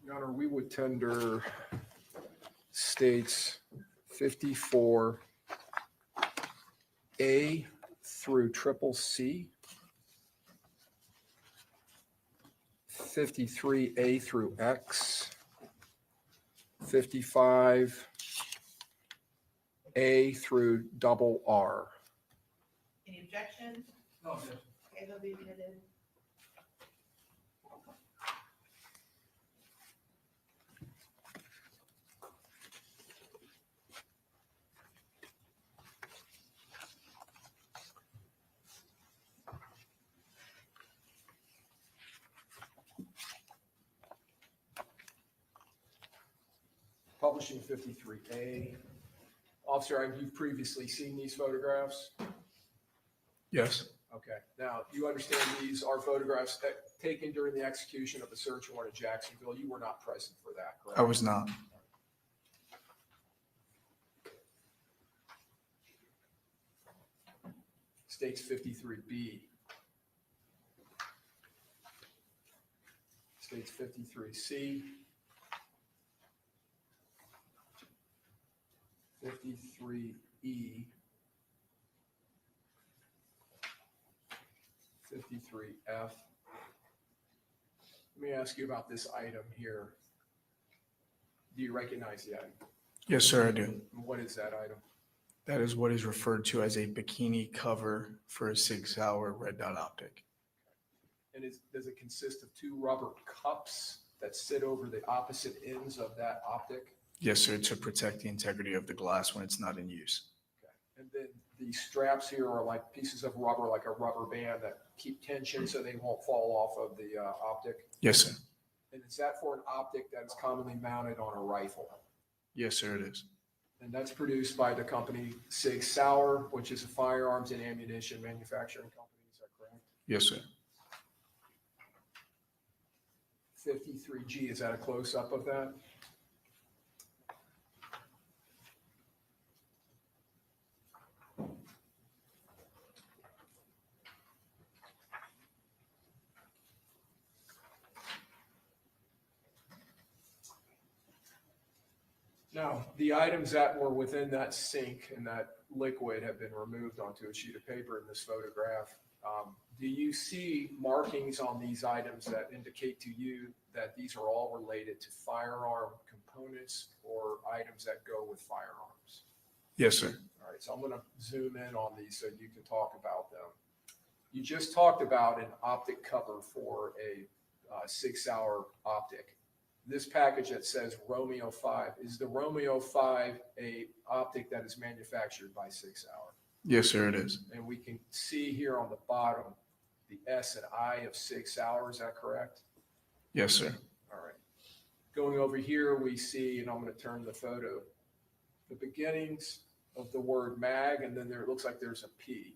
Your Honor, we would tender states 54A through triple C, 53A through X, 55A through double R. Any objections? No objection. Okay, they'll be admitted. Publishing 53A. Officer, have you previously seen these photographs? Yes. Okay. Now, you understand these are photographs taken during the execution of the search warrant in Jacksonville. You were not present for that, correct? I was not. States 53B. States 53C. 53E. 53F. Let me ask you about this item here. Do you recognize the item? Yes, sir, I do. And what is that item? That is what is referred to as a bikini cover for a 6-hour red dot optic. And does it consist of two rubber cups that sit over the opposite ends of that optic? Yes, sir, to protect the integrity of the glass when it's not in use. Okay. And then the straps here are like pieces of rubber, like a rubber band that keep tension so they won't fall off of the optic. Yes, sir. And is that for an optic that is commonly mounted on a rifle? Yes, sir, it is. And that's produced by the company Sig Sauer, which is a firearms and ammunition manufacturing company. Is that correct? Yes, sir. 53G, is that a close-up of that? Now, the items that were within that sink and that liquid have been removed onto a sheet of paper in this photograph. Do you see markings on these items that indicate to you that these are all related to firearm components or items that go with firearms? Yes, sir. All right, so I'm going to zoom in on these so you can talk about them. You just talked about an optic cover for a 6-hour optic. This package that says Romeo 5, is the Romeo 5 a optic that is manufactured by 6 Hour? Yes, sir, it is. And we can see here on the bottom, the S and I of 6 Hour, is that correct? Yes, sir. All right. Going over here, we see, and I'm going to turn the photo, the beginnings of the word mag, and then there it looks like there's a P.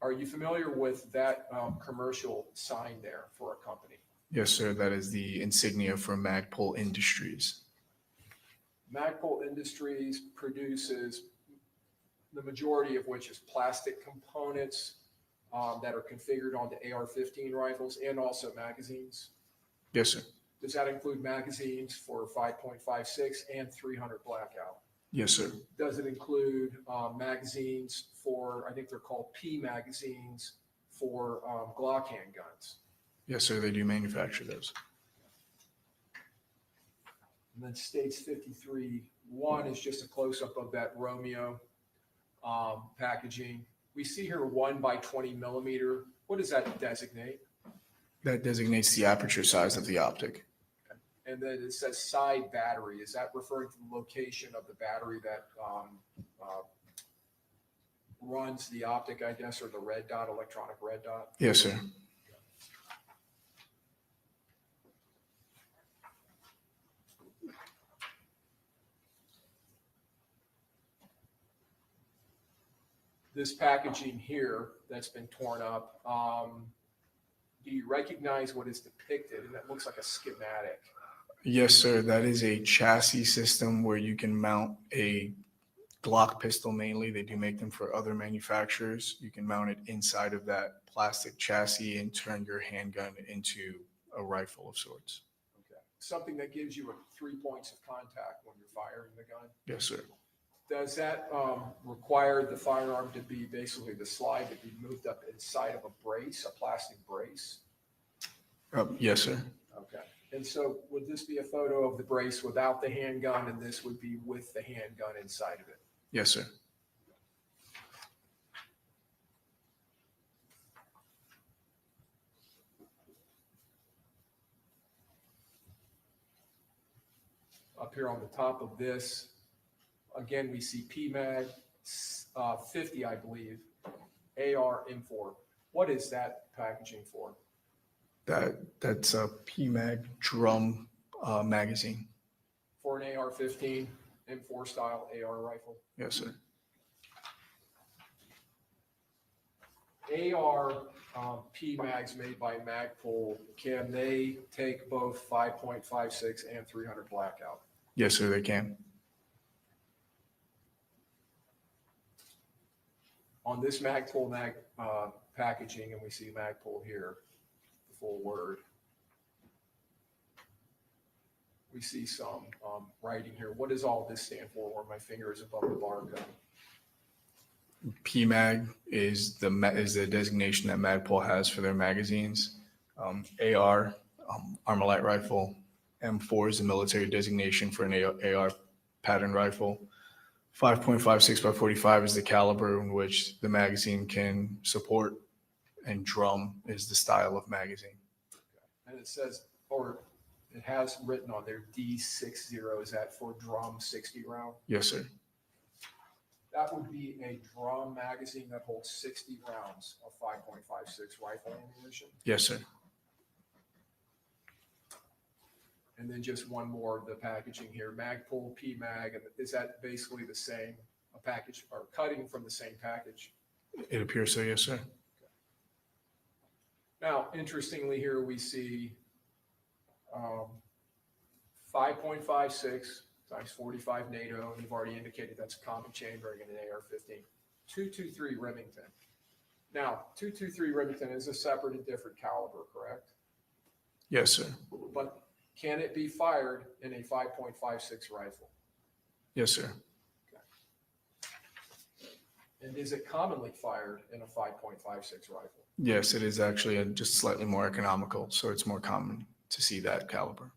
Are you familiar with that commercial sign there for a company? Yes, sir. That is the insignia for Magpul Industries. Magpul Industries produces the majority of which is plastic components that are configured onto AR-15 rifles and also magazines. Yes, sir. Does that include magazines for 5.56 and 300 blackout? Yes, sir. Does it include magazines for, I think they're called P magazines for Glock handguns? Yes, sir. They do manufacture those. And then states 53.1 is just a close-up of that Romeo packaging. We see here 1 by 20 millimeter. What does that designate? That designates the aperture size of the optic. And then it says side battery. Is that referring to the location of the battery that runs the optic, I guess, or the red dot, electronic red dot? Yes, sir. This packaging here that's been torn up, do you recognize what is depicted? And that looks like a schematic. Yes, sir. That is a chassis system where you can mount a Glock pistol mainly. They do make them for other manufacturers. You can mount it inside of that plastic chassis and turn your handgun into a rifle of sorts. Okay. Something that gives you 3 points of contact when you're firing the gun. Yes, sir. Does that require the firearm to be basically the slide to be moved up inside of a brace, a plastic brace? Yes, sir. Okay. And so would this be a photo of the brace without the handgun, and this would be with the handgun inside of it? Yes, sir. Up here on the top of this, again, we see PMAG 50, I believe, AR M4. What is that packaging for? That's a PMAG drum magazine. For an AR-15 M4 style AR rifle? Yes, sir. AR PMags made by Magpul, can they take both 5.56 and 300 blackout? Yes, sir. They can. On this Magpul packaging, and we see Magpul here, the full word, we see some writing here. What does all this stand for where my finger is above the barcode? PMAG is the designation that Magpul has for their magazines. AR, Armalite rifle. M4 is the military designation for an AR pattern rifle. 5.56 by 45 is the caliber in which the magazine can support. and drum is the style of magazine. And it says, or it has written on there D60. Is that for drum 60 round? Yes, sir. That would be a drum magazine that holds 60 rounds of 5.56 rifle ammunition. Yes, sir. And then just one more of the packaging here, Magpul, PMag, and is that basically the same, a package or cutting from the same package? It appears so, yes, sir. Now, interestingly, here we see 5.56 times 45 NATO, and you've already indicated that's common chambering in an AR-15. 223 Remington. Now, 223 Remington is a separate and different caliber, correct? Yes, sir. But can it be fired in a 5.56 rifle? Yes, sir. And is it commonly fired in a 5.56 rifle? Yes, it is actually just slightly more economical, so it's more common to see that caliber.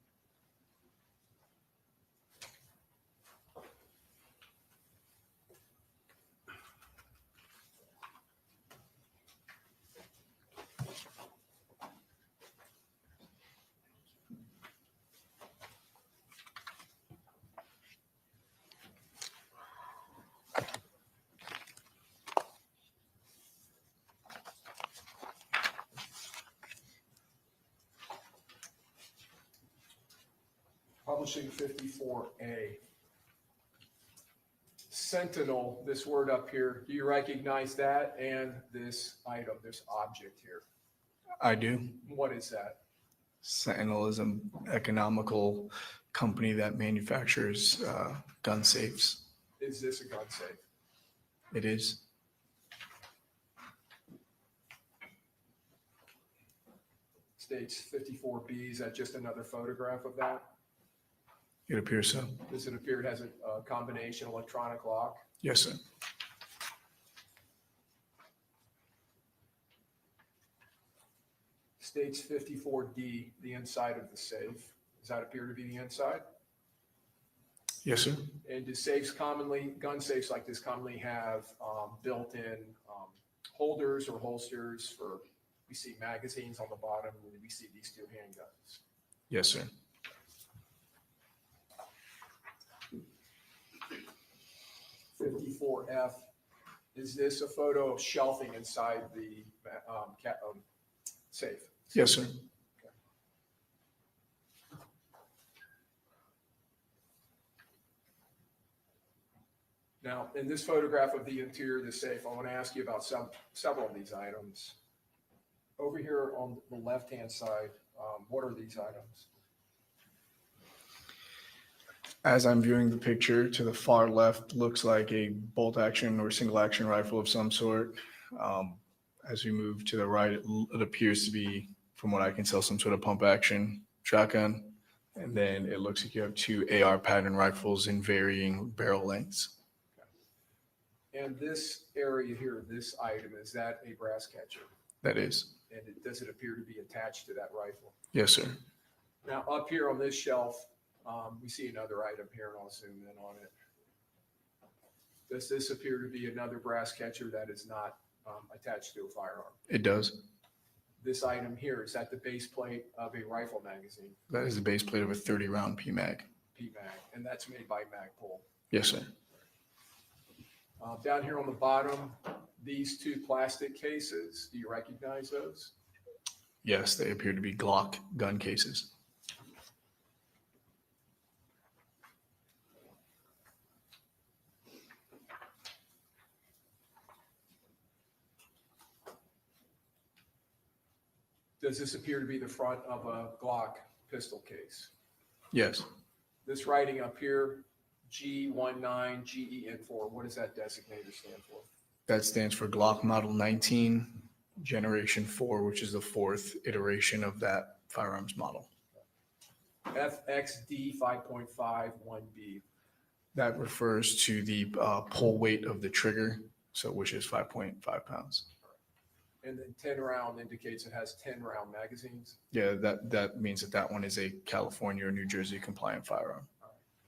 Publishing 54A. Sentinel, this word up here, do you recognize that and this item, this object here? I do. What is that? Sentinel is an economical company that manufactures gun safes. Is this a gun safe? It is. States 54B, is that just another photograph of that? It appears so. Does it appear it has a combination electronic lock? Yes, sir. States 54D, the inside of the safe. Does that appear to be the inside? Yes, sir. And do safes commonly, gun safes like this commonly have built-in holders or holsters for, we see magazines on the bottom, and we see these two handguns. Yes, sir. .54F, is this a photo of shelving inside the safe? Yes, sir. Now, in this photograph of the interior of the safe, I want to ask you about several of these items. Over here on the left-hand side, what are these items? As I'm viewing the picture, to the far left looks like a bolt action or single action rifle of some sort. As we move to the right, it appears to be, from what I can tell, some sort of pump action shotgun. And then it looks like you have two AR pattern rifles in varying barrel lengths. And this area here, this item, is that a brass catcher? That is. And does it appear to be attached to that rifle? Yes, sir. Now, up here on this shelf, we see another item here, and I'll zoom in on it. Does this appear to be another brass catcher that is not attached to a firearm? It does. This item here, is that the base plate of a rifle magazine, That is the base plate of a 30-round PMag. PMag, and that's made by Magpul. Yes, sir. Down here on the bottom, these two plastic cases, do you recognize those? Yes, they appear to be Glock gun cases. Does this appear to be the front of a Glock pistol case? Yes. This writing up here, G19GEN4, what does that designator stand for? That stands for Glock Model 19, Generation 4, which is the fourth iteration of that firearms model. FXD 5.51B. That refers to the pull weight of the trigger, so which is 5.5 pounds. And then 10 round indicates it has 10 round magazines. Yeah, that means that one is a California or New Jersey compliant firearm.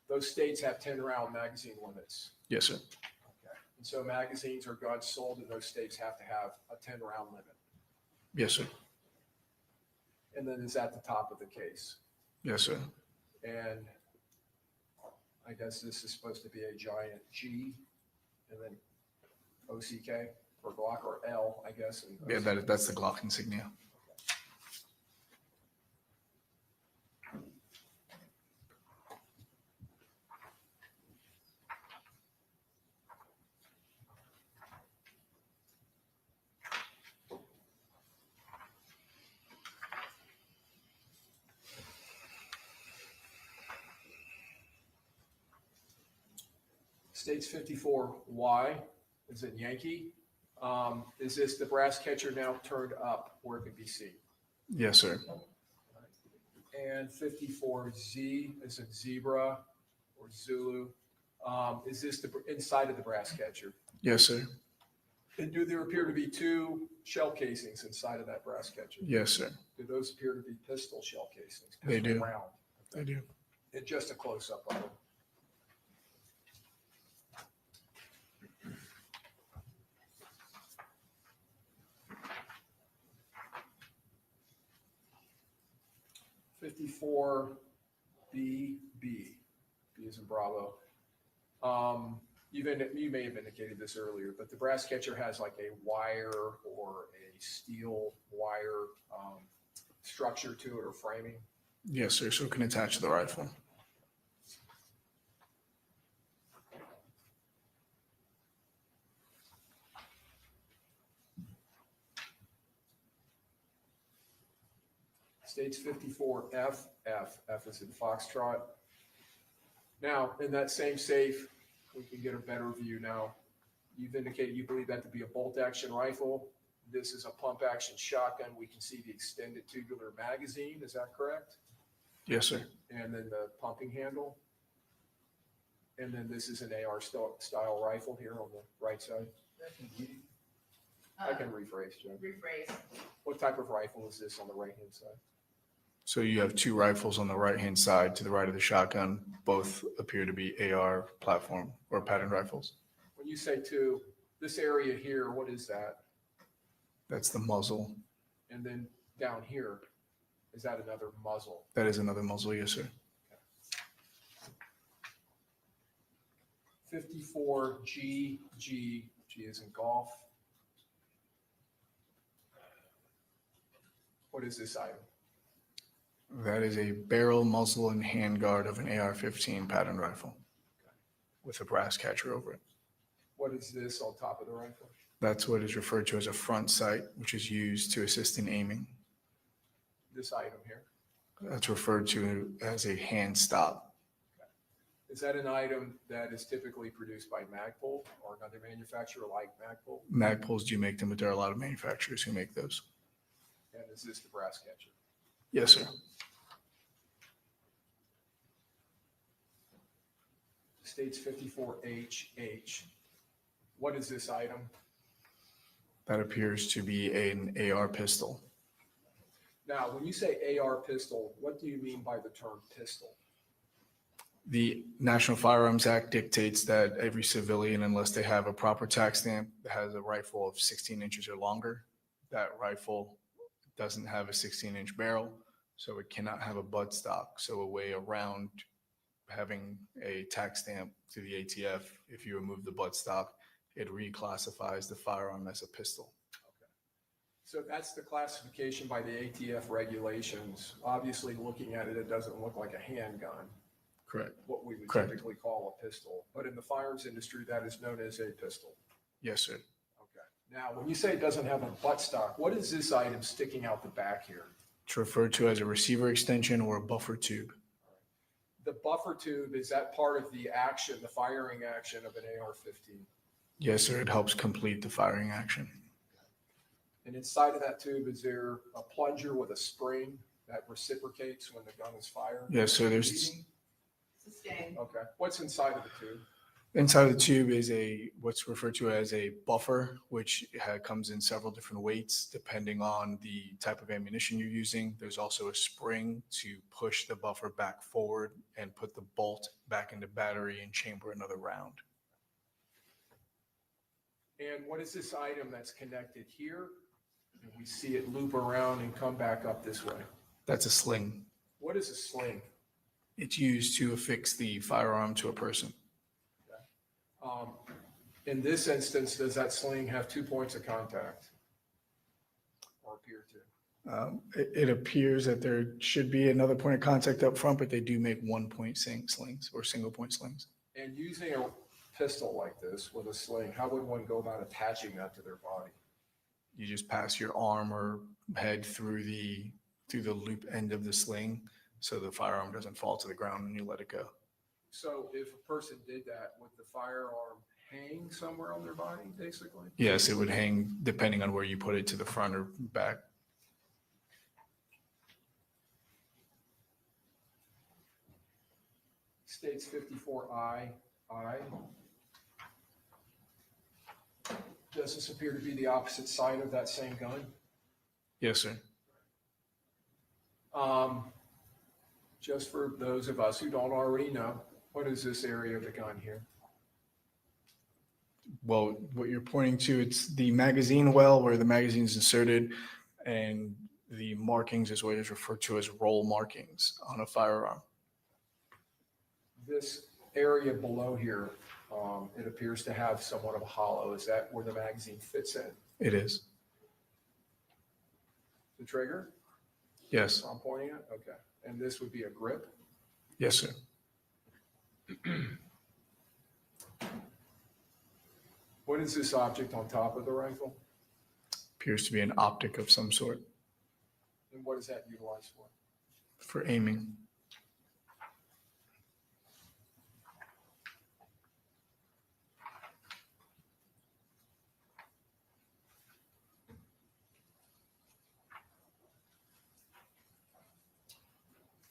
Those states have 10 round magazine limits. Yes, sir. Okay. And so magazines or guns sold in those states have to have a 10 round limit. Yes, sir. And then is at the top of the case. Yes, sir. And I guess this is supposed to be a giant G and then OCK or Glock or L, I guess. And Yeah, that's the Glock insignia. States 54Y is in Yankee. Is this the brass catcher now turned up where it can be seen? Yes, sir. And 54Z is in zebra or Zulu. Is this the inside of the brass catcher? Yes, sir. And do there appear to be two shell casings inside of that brass catcher? Yes, sir. Do those appear to be pistol shell casings? They Pistol do. round. I do. And just a close-up of them. "54 B. B is in Bravo. You may have indicated this earlier, but the brass catcher has like a wire or a steel wire structure to it or framing. Yes, sir. So it can attach to the rifle. States 54 F. F is in Foxtrot. Now, in that same safe, we can get a better view now. You've indicated you believe that to be a bolt-action rifle. This is a pump-action shotgun. We can see the extended tubular magazine. Is that correct? Yes, sir. And then the pumping handle. And then this is an AR style rifle here on the right side. I can rephrase, Joe. Rephrase. What type of rifle is this on the right-hand side? So you have two rifles on the right-hand side to the right of the shotgun. Both appear to be AR platform or pattern rifles. When you say two, this area here, what is that? That's the muzzle. And then down here, is that another muzzle? That is another muzzle. Yes, sir. 54 G is in golf. What is this item? That is a barrel, muzzle, and handguard of an AR-15 pattern rifle with a brass catcher over it. What is this on top of the rifle? That's what is referred to as a front sight, which is used to assist in aiming. This item here. That's referred to as a hand stop. Is that an item that is typically produced by Magpul or another manufacturer like Magpul? Magpuls do make them, but there are a lot of manufacturers who make those. And is this the brass catcher? Yes, sir. States 54 H. What is this item? That appears to be an AR pistol. Now, when you say AR pistol, what do you mean by the term pistol? The National Firearms Act dictates that every civilian, unless they have a proper tax stamp that has a rifle of 16 inches or longer, that rifle doesn't have a 16-inch barrel, so it cannot have a buttstock. So a way around having a tax stamp to the ATF, if you remove the buttstock, it reclassifies the firearm as a pistol. So that's the classification by the ATF regulations. Obviously, looking at it, it doesn't look like a handgun, Correct. what we would Correct. typically call a pistol. But in the firearms industry, that is known as a pistol. Yes, sir. Okay. Now, when you say it doesn't have a buttstock, what is this item sticking out the back here? It's referred to as a receiver extension or a buffer tube. The buffer tube, is that part of the action, the firing action of an AR-15? Yes, sir. It helps complete the firing action. And inside of that tube, is there a plunger with a spring that reciprocates when the gun is fired? Yes, sir. There's Sustain. Okay. What's inside of the tube? inside of the tube is what's referred to as a buffer, which comes in several different weights depending on the type of ammunition you're using. There's also a spring to push the buffer back forward and put the bolt back into battery and chamber another round. And what is this item that's connected here And we see it loop around and come back up this way. That's a sling. What is a sling? It's used to affix the firearm to a person. In this instance, does that sling have 2 points of contact? Or appear to? It appears that there should be another point of contact up front, but they do make 1 point slings or single point slings. And using a pistol like this with a sling, how would one go about attaching that to their body? You just pass your arm or head through the loop end of the sling so the firearm doesn't fall to the ground and you let it go. So if a person did that, would the firearm hang somewhere on their body, basically? Yes, it would hang depending on where you put it, to the front or back. States 54I. Does this appear to be the opposite side of that same gun? Yes, sir. Just for those of us who don't already know, what is this area of the gun here? Well, what you're pointing to, it's the magazine well where the magazine is inserted, and the markings is what is referred to as roll markings on a firearm. This area below here, it appears to have somewhat of a hollow. Is that where the magazine fits in? It is. The trigger? Yes. I'm pointing at? Okay. And this would be a grip? Yes, sir. What is this object on top of the rifle? Appears to be an optic of some sort And what is that utilized for? for aiming.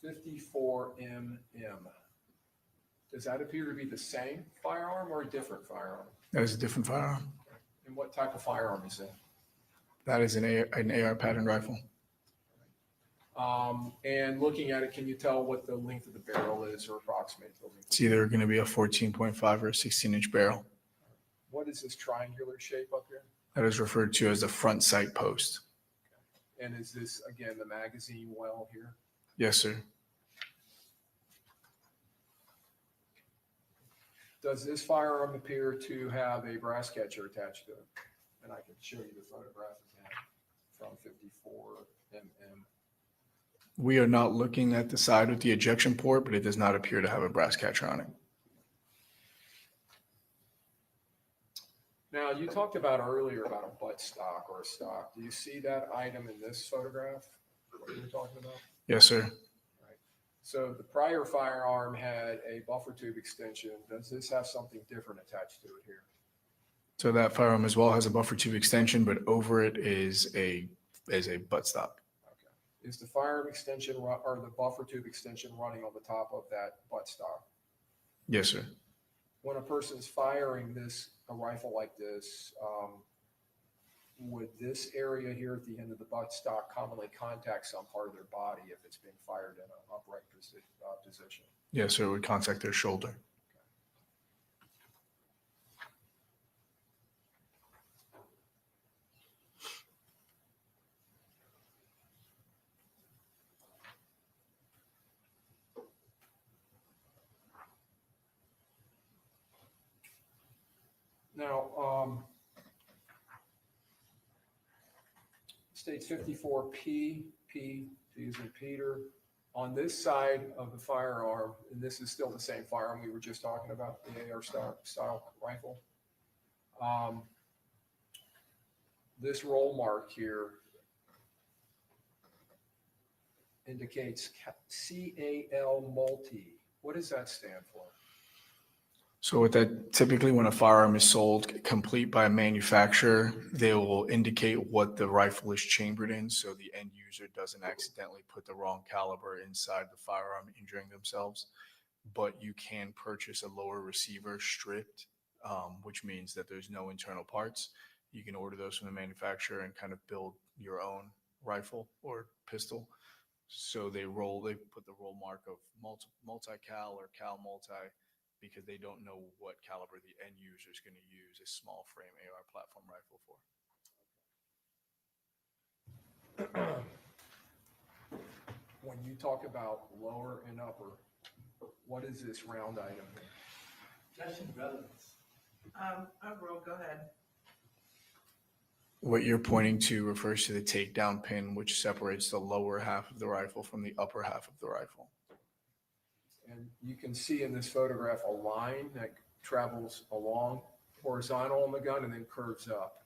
.54 mm. Does that appear to be the same firearm or a different firearm? That is a different firearm. And what type of firearm is it? That is an AR pattern rifle. And looking at it, can you tell what the length of the barrel is, or approximate the length? It's either going to be a 14.5 or a 16-inch barrel. What is this triangular shape up here? That is referred to as the front sight post. And is this, again, the magazine well here? Yes, sir. Does this firearm appear to have a brass catcher attached to it? And I can show you the photograph again from 54 mm. We are not looking at the side with the ejection port, but it does not appear to have a brass catcher on it. Now, you talked about earlier about a butt stock or a stock. Do you see that item in this photograph? What you were talking about? Yes, sir. So the prior firearm had a buffer tube extension. Does this have something different attached to it here? So that firearm as well has a buffer tube extension, but over it is a buttstock. Okay. Is the firearm extension or the buffer tube extension running on the top of that buttstock? Yes, sir. When a person's firing a rifle like this, would this area here at the end of the buttstock commonly contact some part of their body if it's being fired in an upright position? Yes, sir. It would contact their shoulder. Now, states 54P, P to use in Peter. On this side of the firearm, and this is still the same firearm we were just talking about, the AR style rifle. This roll mark here indicates CAL multi. What does that stand for? So with that, typically when a firearm is sold complete by a manufacturer, they will indicate what the rifle is chambered in, so the end user doesn't accidentally put the wrong caliber inside the firearm, injuring themselves. But you can purchase a lower receiver stripped, which means that there's no internal parts. You can order those from the manufacturer and kind of build your own rifle or pistol. So they put the roll mark of multi-cal or cal multi, because they don't know what caliber the end user is going to use a small frame AR platform rifle for. When you talk about lower and upper, what is this round item here? Overall, go ahead. What you're pointing to refers to the takedown pin, which separates the lower half of the rifle from the upper half of the rifle. And you can see in this photograph a line that travels along horizontal on the gun and then curves up.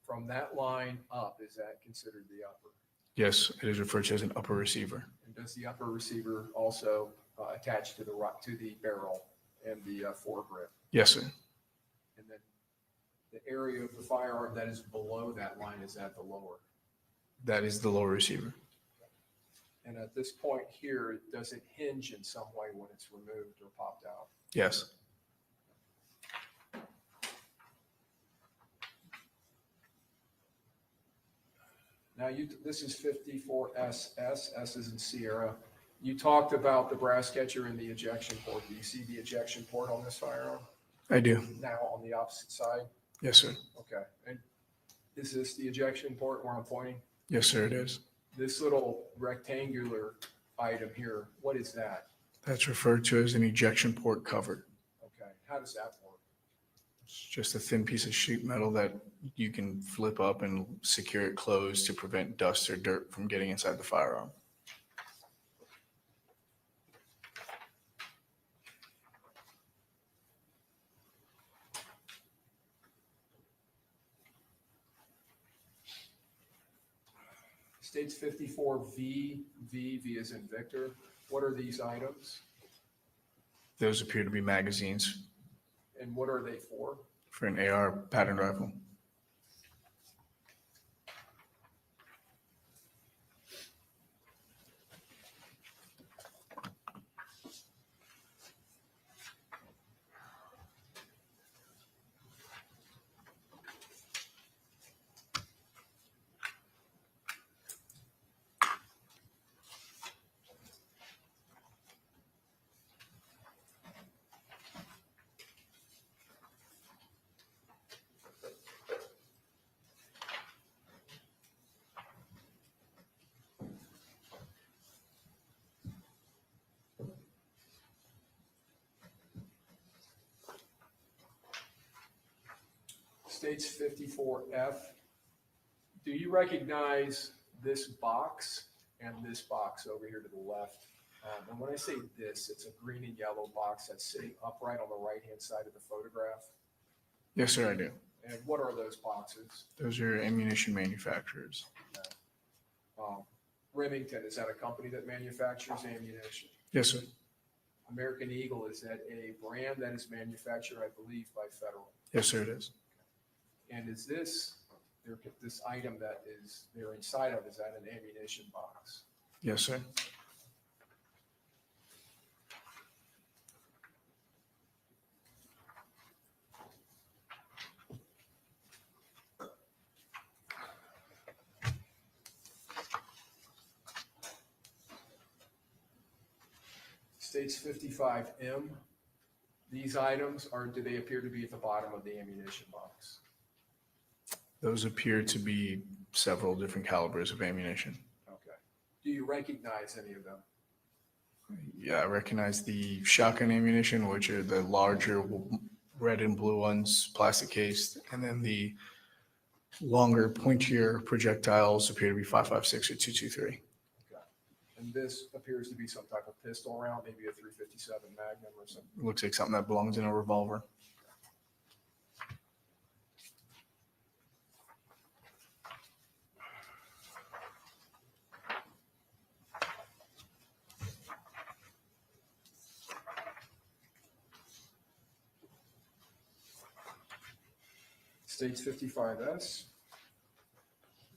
From that line up, is that considered the upper? Yes, it is referred to as an upper receiver. And does the upper receiver also attach to the barrel and the foregrip? Yes, sir. And then the area of the firearm that is below that line, is that the lower? That is the lower receiver. And at this point here, does it hinge in some way when it's removed or popped out? Yes. Now this is 54SS, S is in Sierra. You talked about the brass catcher and the ejection port. Do you see the ejection port on this firearm? I do. Now on the opposite side? Yes, sir. Okay. And is this the ejection port where I'm pointing? Yes, sir, it is. This little rectangular item here, what is that? That's referred to as an ejection port cover. Okay. How does that work? It's just a thin piece of sheet metal that you can flip up and secure it closed to prevent dust or dirt from getting inside the firearm. States 54V, V is in Victor. What are these items? Those appear to be magazines And what are they for? for an AR pattern rifle. States 54F. Do you recognize this box and this box over here to the left? And when I say this, it's a green and yellow box that's sitting upright on the right-hand side of the photograph. Yes, sir, I do. And what are those boxes? Those are ammunition manufacturers. Remington, is that a company that manufactures ammunition? Yes, sir. American Eagle, is that a brand that is manufactured, I believe, by Federal? Yes, sir, it is. And is this item that they're inside of, is that an ammunition box? Yes, sir. States 55M, these items do they appear to be at the bottom of the ammunition box? Those appear to be several different calibers of ammunition. Okay. Do you recognize any of them? Yeah, I recognize the shotgun ammunition, which are the larger red and blue ones, plastic cased, and then the longer, pointier projectiles appear to be 5.56 or 2.23. Okay. And this appears to be some type of pistol round, maybe a 357 Magnum or something. Looks like something that belongs in a revolver. States 55S,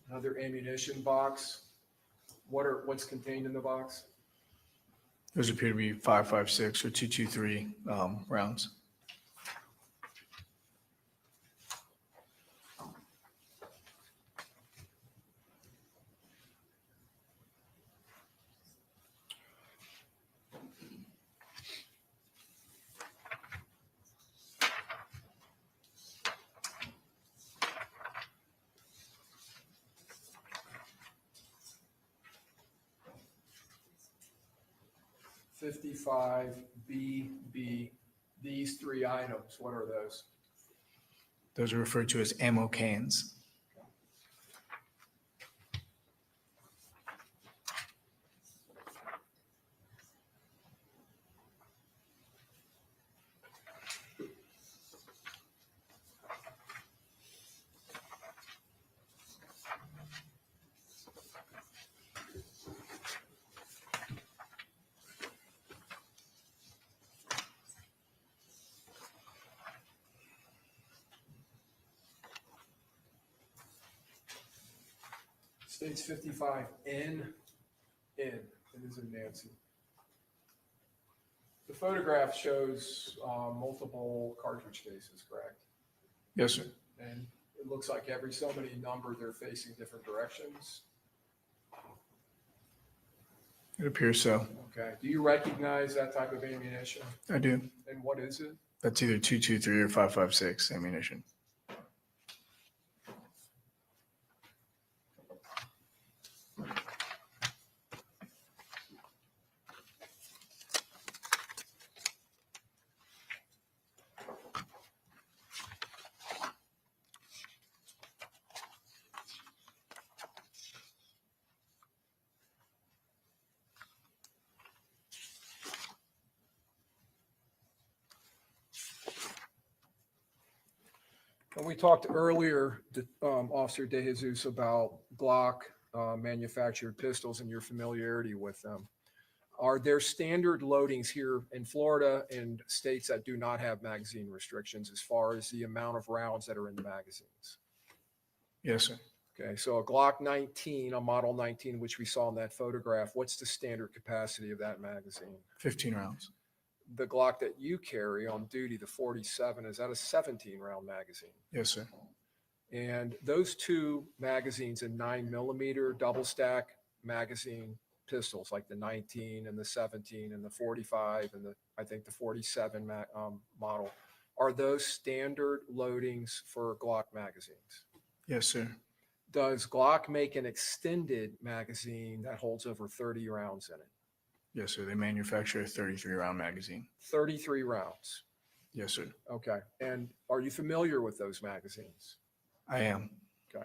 another ammunition box. What's contained in the box? Those appear to be 5.56 or 2.23 rounds. 55BB, these three items, what are those? Those are referred to as ammo cans. States 55 N. It is in Nancy. The photograph shows multiple cartridge cases, correct? Yes, sir. And it looks like every so many number, they're facing different directions. It appears so. Okay. Do you recognize that type of ammunition? I do. And what is it? That's either 223 or 556 ammunition. And we talked earlier, Officer De Jesus, about Glock manufactured pistols and your familiarity with them. Are there standard loadings here in Florida and states that do not have magazine restrictions as far as the amount of rounds that are in the magazines? Yes, sir. Okay, so a Glock 19, a Model 19, which we saw in that photograph, what's the standard capacity of that magazine? 15 rounds. The Glock that you carry on duty, the 47, is that a 17-round magazine? Yes, sir. And those two magazines in 9mm double stack magazine pistols, like the 19 and the 17 and the 45 and I think the 47 model, are those standard loadings for Glock magazines? Yes, sir. Does Glock make an extended magazine that holds over 30 rounds in it? Yes, sir. They manufacture a 33-round magazine. 33 rounds. Yes, sir. Okay. And are you familiar with those magazines? I am. Okay.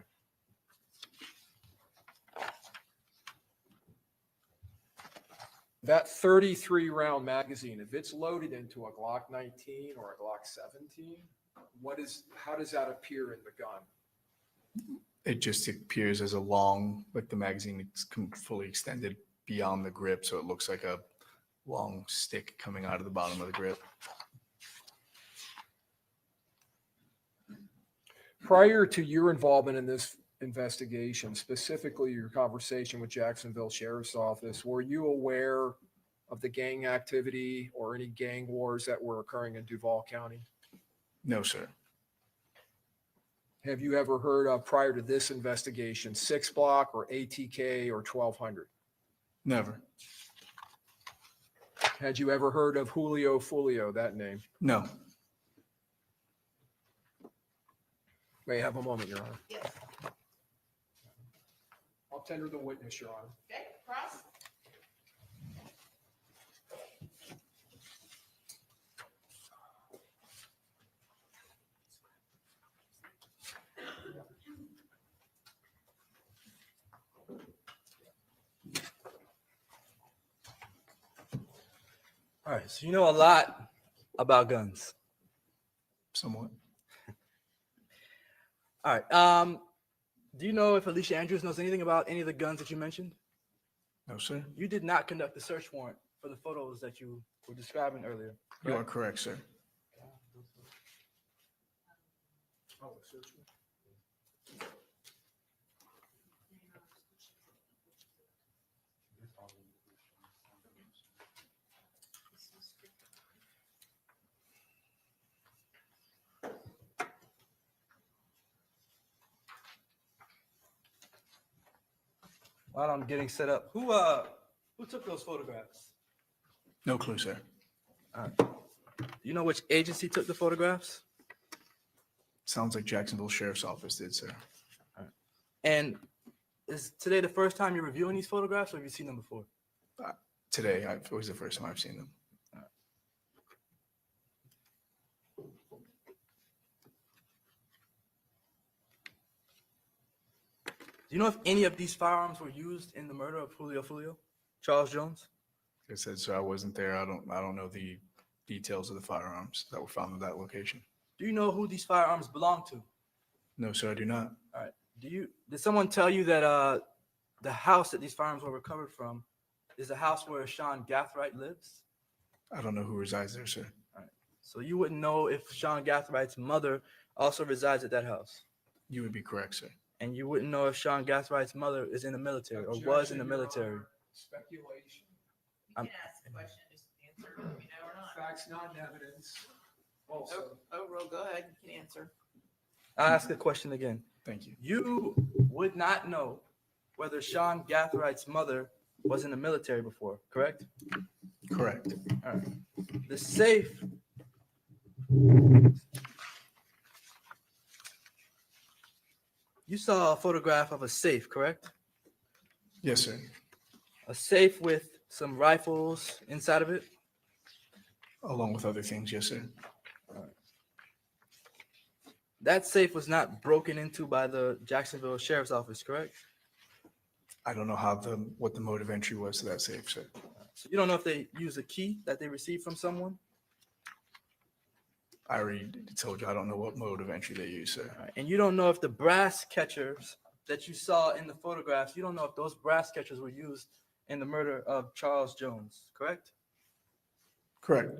That 33-round magazine, if it's loaded into a Glock 19 or a Glock 17, how does that appear in the gun? It just appears as a long, like the magazine is fully extended beyond the grip, so it looks like a long stick coming out of the bottom of the grip. Prior to your involvement in this investigation, specifically your conversation with Jacksonville Sheriff's Office, were you aware of the gang activity or any gang wars that were occurring in Duval County? No, sir. Have you ever heard of, prior to this investigation, 6 Block or ATK or 1200? Never. Had you ever heard of Julio Foolio, that name? No. May I have a moment, Your Honor? Yes. I'll tender the witness, Your Honor. Okay, cross. All right, so you know a lot about guns. Somewhat. All right. Do you know if Alicia Andrews knows anything about any of the guns that you mentioned? No, sir. You did not conduct a search warrant for the photos that you were describing earlier. You are correct, sir. While I'm getting set up, who took those photographs? No clue, sir. Do you know which agency took the photographs? Sounds like Jacksonville Sheriff's Office did, sir. And is today the first time you're reviewing these photographs, or have you seen them before? Today, it was the first time I've seen them. Do you know if any of these firearms were used in the murder of Julio Foolio, Charles Jones? Like I said, sir, I wasn't there. I don't know the details of the firearms that were found at that location. Do you know who these firearms belong to? No, sir, I do not. All right. Did someone tell you that the house that these firearms were recovered from is the house where Sean Gathright lives? I don't know who resides there, sir. All right. So you wouldn't know if Sean Gathright's mother also resides at that house. You would be correct, sir. And you wouldn't know if Sean Gathrigh's mother is in the military or was in the military. Speculation. You can ask the question, just answer it if you know or not. Facts, not evidence. Also, Ro, go ahead, you can answer. I'll ask the question again. Thank you. You would not know whether Sean Gathright's mother was in the military before, correct? Correct. All right. The safe. You saw a photograph of a safe, correct? Yes, sir. A safe with some rifles inside of it. Along with other things, yes, sir. That safe was not broken into by the Jacksonville Sheriff's Office, correct? I don't know what the mode of entry was to that safe, sir. So you don't know if they used a key that they received from someone? I already told you I don't know what mode of entry they use, sir. All right. And you don't know if the brass catchers that you saw in the photographs, you don't know if those brass catchers were used in the murder of Charles Jones, correct? Correct.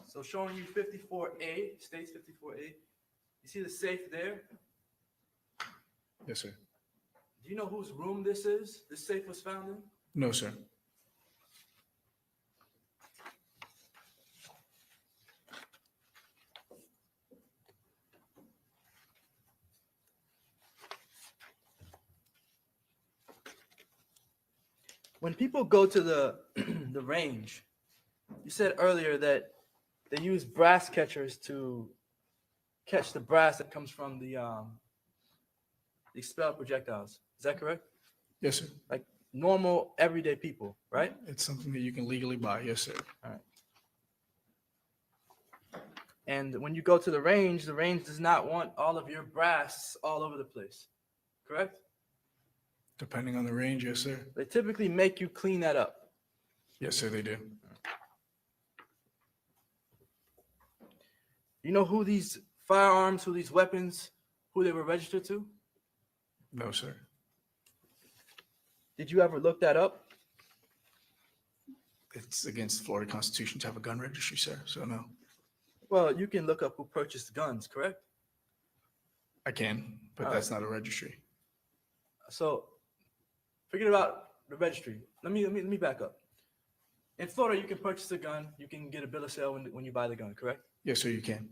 So showing you 54A, states 54A. You see the safe there? Yes, sir. Do you know whose room this is? This safe was found in? No, sir. When people go to the the range, you said earlier that they use brass catchers to catch the brass that comes from the expelled projectiles. Is that correct? Yes, sir. Like normal, everyday people, right? It's something that you can legally buy. Yes, sir. And when you go to the range does not want all of your brass all over the place, correct? Depending on the range, yes, sir. They typically make you clean that up. Yes, sir, they do. You know who these firearms, who these weapons, who they were registered to? No, sir. Did you ever look that up? It's against the Florida Constitution to have a gun registry, sir. So no, Well, you can look up who purchased guns, correct? I can, but All that's not a registry. So forget about the registry. Let me back up. In Florida, you can purchase a gun. You can get a bill of sale when you buy the gun, correct? Yes, sir, you can.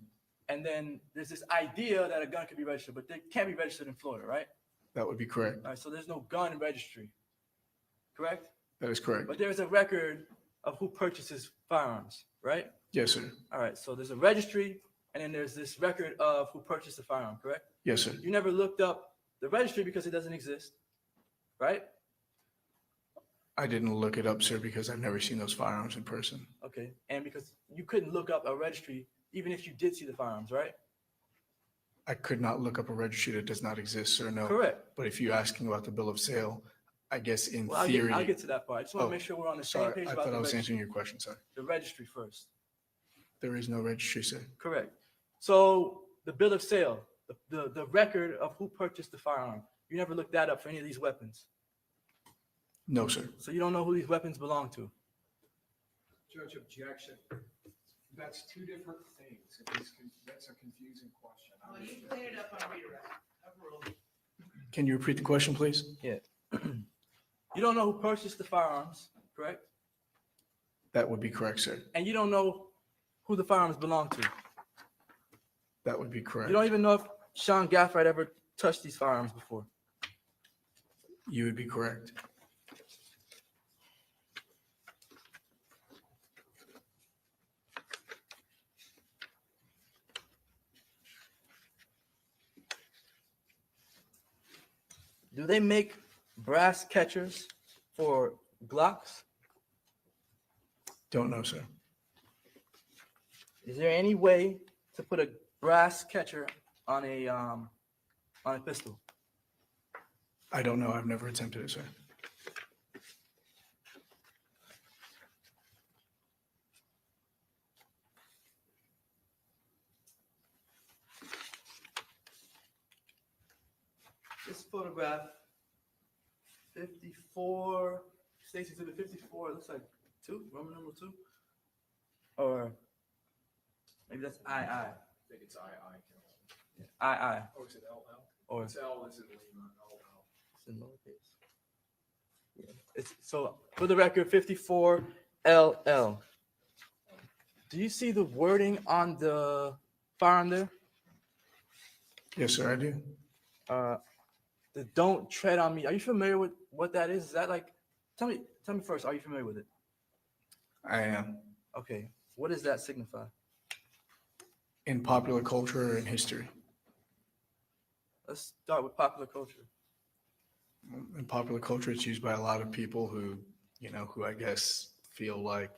And then there's this idea that a gun can be registered, but they can't be registered in Florida, right? That would be correct. All right, so there's no gun registry, correct? That is correct. But there's a record of who purchases firearms, right? Yes, sir. All right, so there's a registry, and then there's this record of who purchased the firearm, correct? Yes, sir. You never looked up the registry because it doesn't exist, right? I didn't look it up, sir, because I've never seen those firearms in person. Okay, and because you couldn't look up a registry even if you did see the firearms, right? I could not look up a registry that does not exist, sir, no. Correct. But if you're asking about the bill of sale, I guess in Well, theory. I'll get to that part. I just want Oh, to make sure we're on the same Sorry, page I about thought the I was registry. answering your question, sorry. The registry first. There is no registry, sir. Correct. So the bill of sale, the record of who purchased the firearm, you never looked that up for any of these weapons. No, sir. So you don't know who these weapons belong to. Judge, objection. That's two different things. That's a confusing question. Well, you can clean it up on redirect. Overruled. Can you repeat the question, please? Yeah. You don't know who purchased the firearms, correct? That would be correct, sir. And you don't know who the firearms belong to. That would be correct. You don't even know if Sean Gathright ever touched these firearms before. You would be correct. do they make brass catchers for Glocks? Don't know, sir. Is there any way to put a brass catcher on a pistol? I don't know. I've never attempted it, sir. This photograph, 54, Stacy exhibit 54, it looks like 2, Roman numeral 2. Or maybe that's II. I think it's II. II. Oh, is it LL? Or It's L is in Lima, LL. it's in lowercase. Yeah. It's, so for the record, 54 LL. Do you see the wording on the firearm there? Yes, sir, I do. The "Don't tread on me." Are you familiar with what that is? Is that like? Tell me first. Are you familiar with it? I am. Okay. What does that signify? In popular culture and history. Let's start with popular culture. In popular culture, it's used by a lot of people who, who I guess feel like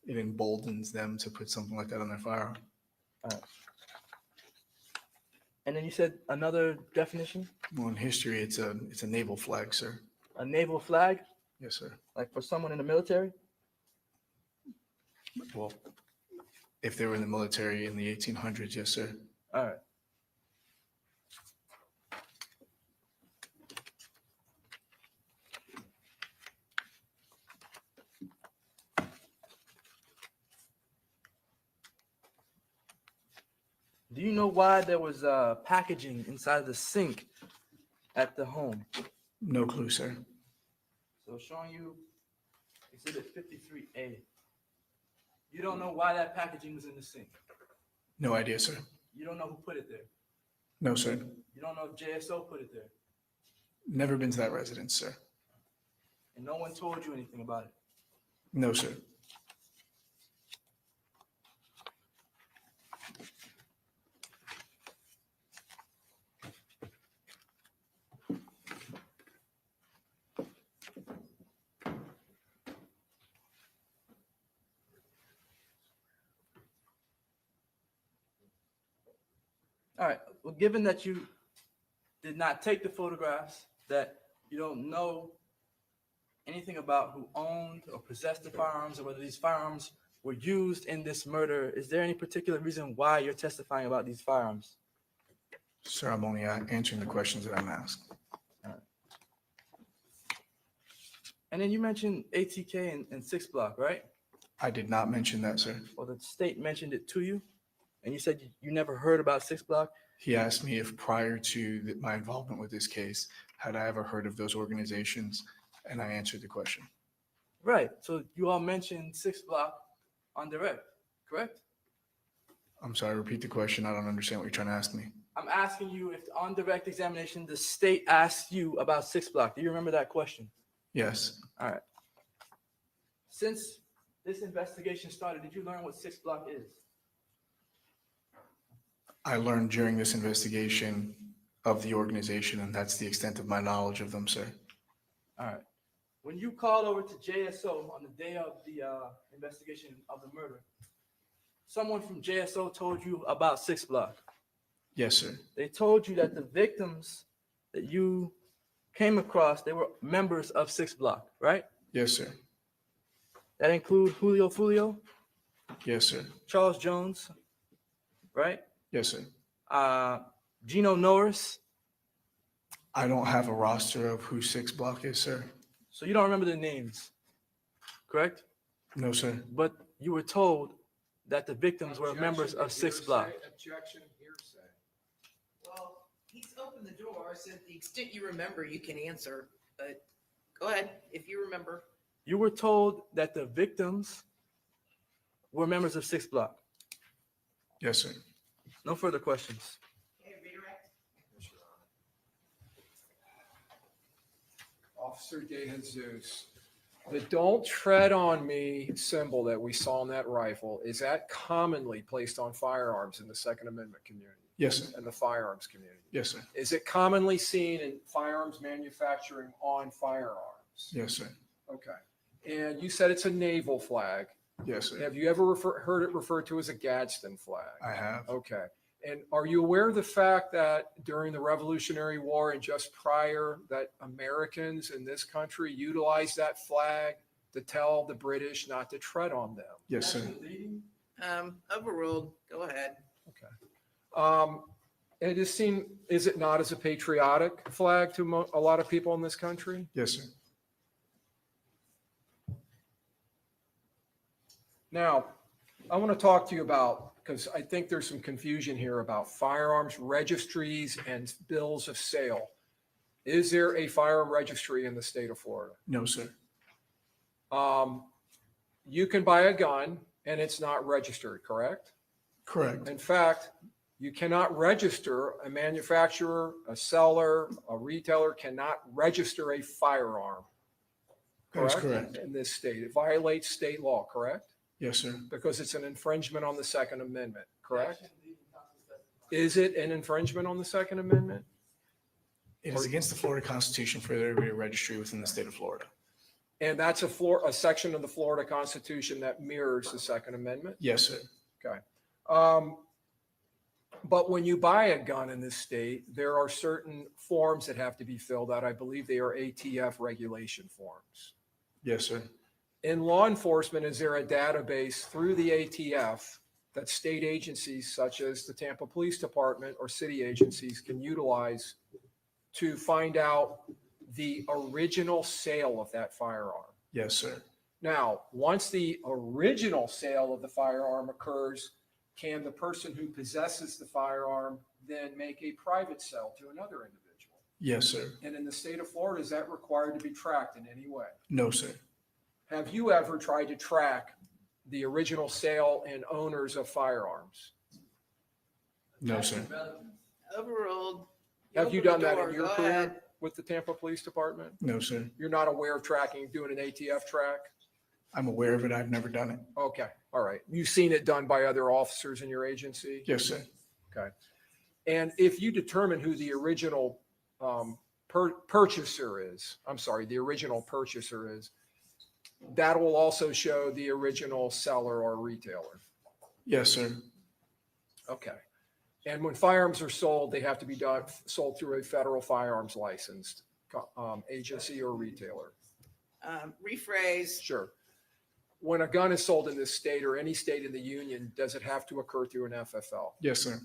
it emboldens them to put something like that on their firearm. And then you said another definition? Well, in history, it's a naval flag, sir. A naval flag, Yes, sir. like for someone in the military? Well, if they were in the military in the 1800s, yes, sir. All right. Do you know why there was packaging inside the sink at the home? No clue, sir. So showing you exhibit 53A. You don't know why that packaging was in the sink. No idea, sir. You don't know who put it there. No, sir. You don't know if JSO put it there. Never been to that residence, sir. And no one told you anything about it. No, sir. All right. Well, given that you did not take the photographs, that you don't know anything about who owned or possessed the firearms or whether these firearms were used in this murder, is there any particular reason why you're testifying about these firearms? Sir, I'm only answering the questions that I'm asked. And then you mentioned ATK and 6 Block, right? I did not mention that, sir. Well, the state mentioned it to you, and you said you never heard about 6 Block. He asked me if prior to my involvement with this case, had I ever heard of those organizations, and I answered the question. Right. So you all mentioned 6 Block on direct, correct? I'm sorry, repeat the question. I don't understand what you're trying to ask me. I'm asking you if on direct examination, the state asked you about 6 Block. Do you remember that question? Yes. All right. Since this investigation started, did you learn what 6 Block is? I learned during this investigation of the organization, and that's the extent of my knowledge of them, sir. All right. When you called over to JSO on the day of the investigation of the murder, someone from JSO told you about 6 Block. Yes, sir. They told you that the victims that you came across, they were members of 6 Block, right? Yes, sir. That include Julio Foolio, Yes, sir. Charles Jones, right? Yes, sir. Gino Norris. I don't have a roster of who 6 Block is, sir. So you don't remember their names, correct? No, sir. But you were told that the victims were members of 6 Block. Objection, hearsay. Well, he's opened the door, so to the extent you remember, you can answer, but go ahead, if you remember. You were told that the victims were members of 6 Block. Yes, sir. No further questions. Okay, redirect. Officer De Jesus, the "Don't tread on me" symbol that we saw on that rifle, is that commonly placed on firearms in the Second Amendment community? Yes, sir. and the firearms community. Yes, sir. Is it commonly seen in firearms manufacturing on firearms? Yes, sir. Okay. And you said it's a naval flag. Yes, sir. Have you ever heard it referred to as a Gadsden flag? I have. Okay. And are you aware of the fact that during the Revolutionary War and just prior, that Americans in this country utilized that flag to tell the British not to tread on them? Yes, sir. Overruled. Go ahead. And is it not as a patriotic flag to a lot of people in this country? Yes, sir. Now, I want to talk to you about, because I think there's some confusion here about firearms registries and bills of sale. Is there a firearm registry in the state of Florida? No, sir. You can buy a gun and it's not registered, correct? Correct. In fact, you cannot register a manufacturer, a seller, a retailer cannot register a firearm. That's correct. In this state. It violates state law, correct? Yes, sir. Because it's an infringement on the Second Amendment, correct? Is it an infringement on the Second Amendment? It is against the Florida Constitution for there to be a registry within the state of Florida. And that's a section of the Florida Constitution that mirrors the Second Amendment? Yes, sir. Okay. But when you buy a gun in this state, there are certain forms that have to be filled out. I believe they are ATF regulation forms. Yes, sir. In law enforcement, is there a database through the ATF that state agencies such as the Tampa Police Department or city agencies can utilize to find out the original sale of that firearm? Yes, sir. Now, once the original sale of the firearm occurs, can the person who possesses the firearm then make a private sale to another individual? Yes, sir. And in the state of Florida, is that required to be tracked in any way? No, sir. Have you ever tried to track the original sale and owners of firearms? No, sir. Overruled. Have you opened done the that door. in your Go career ahead. with the Tampa Police Department? No, sir. You're not aware of tracking, doing an ATF track? I'm aware of it. I've never done it. Okay, all right. You've seen it done by other officers in your agency? Yes, sir. Okay. And if you determine who the original purchaser is, the original purchaser is, that will also show the original seller or retailer. Yes, sir. Okay. And when firearms are sold, they have to be sold through a federal firearms licensed agency or retailer. Rephrase. Sure. When a gun is sold in this state or any state in the union, does it have to occur through an FFL? Yes, sir.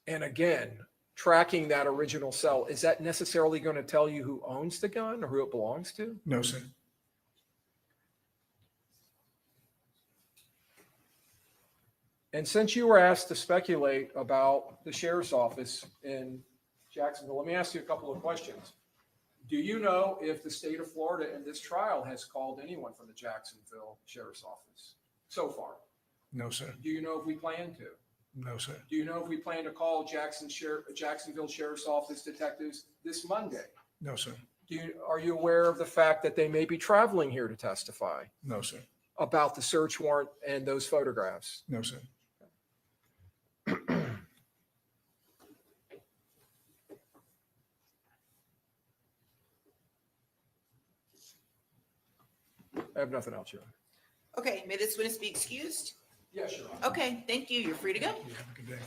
And again, tracking that original sale, is that necessarily going to tell you who owns the gun or who it belongs to? No, sir. And since you were asked to speculate about the sheriff's office in Jacksonville, let me ask you a couple of questions. Do you know if the state of Florida in this trial has called anyone from the Jacksonville Sheriff's Office so far? No, sir. Do you know if we plan to? No, sir. Do you know if we plan to call Jacksonville Sheriff's Office detectives this Monday? No, sir. Are you aware of the fact that they may be traveling here to testify No, sir. about the search warrant and those photographs? No, sir. I have nothing else, Your Honor. Okay, may this witness be excused? Yes, Your Honor. Okay, thank you. You're free to go. You have a good day.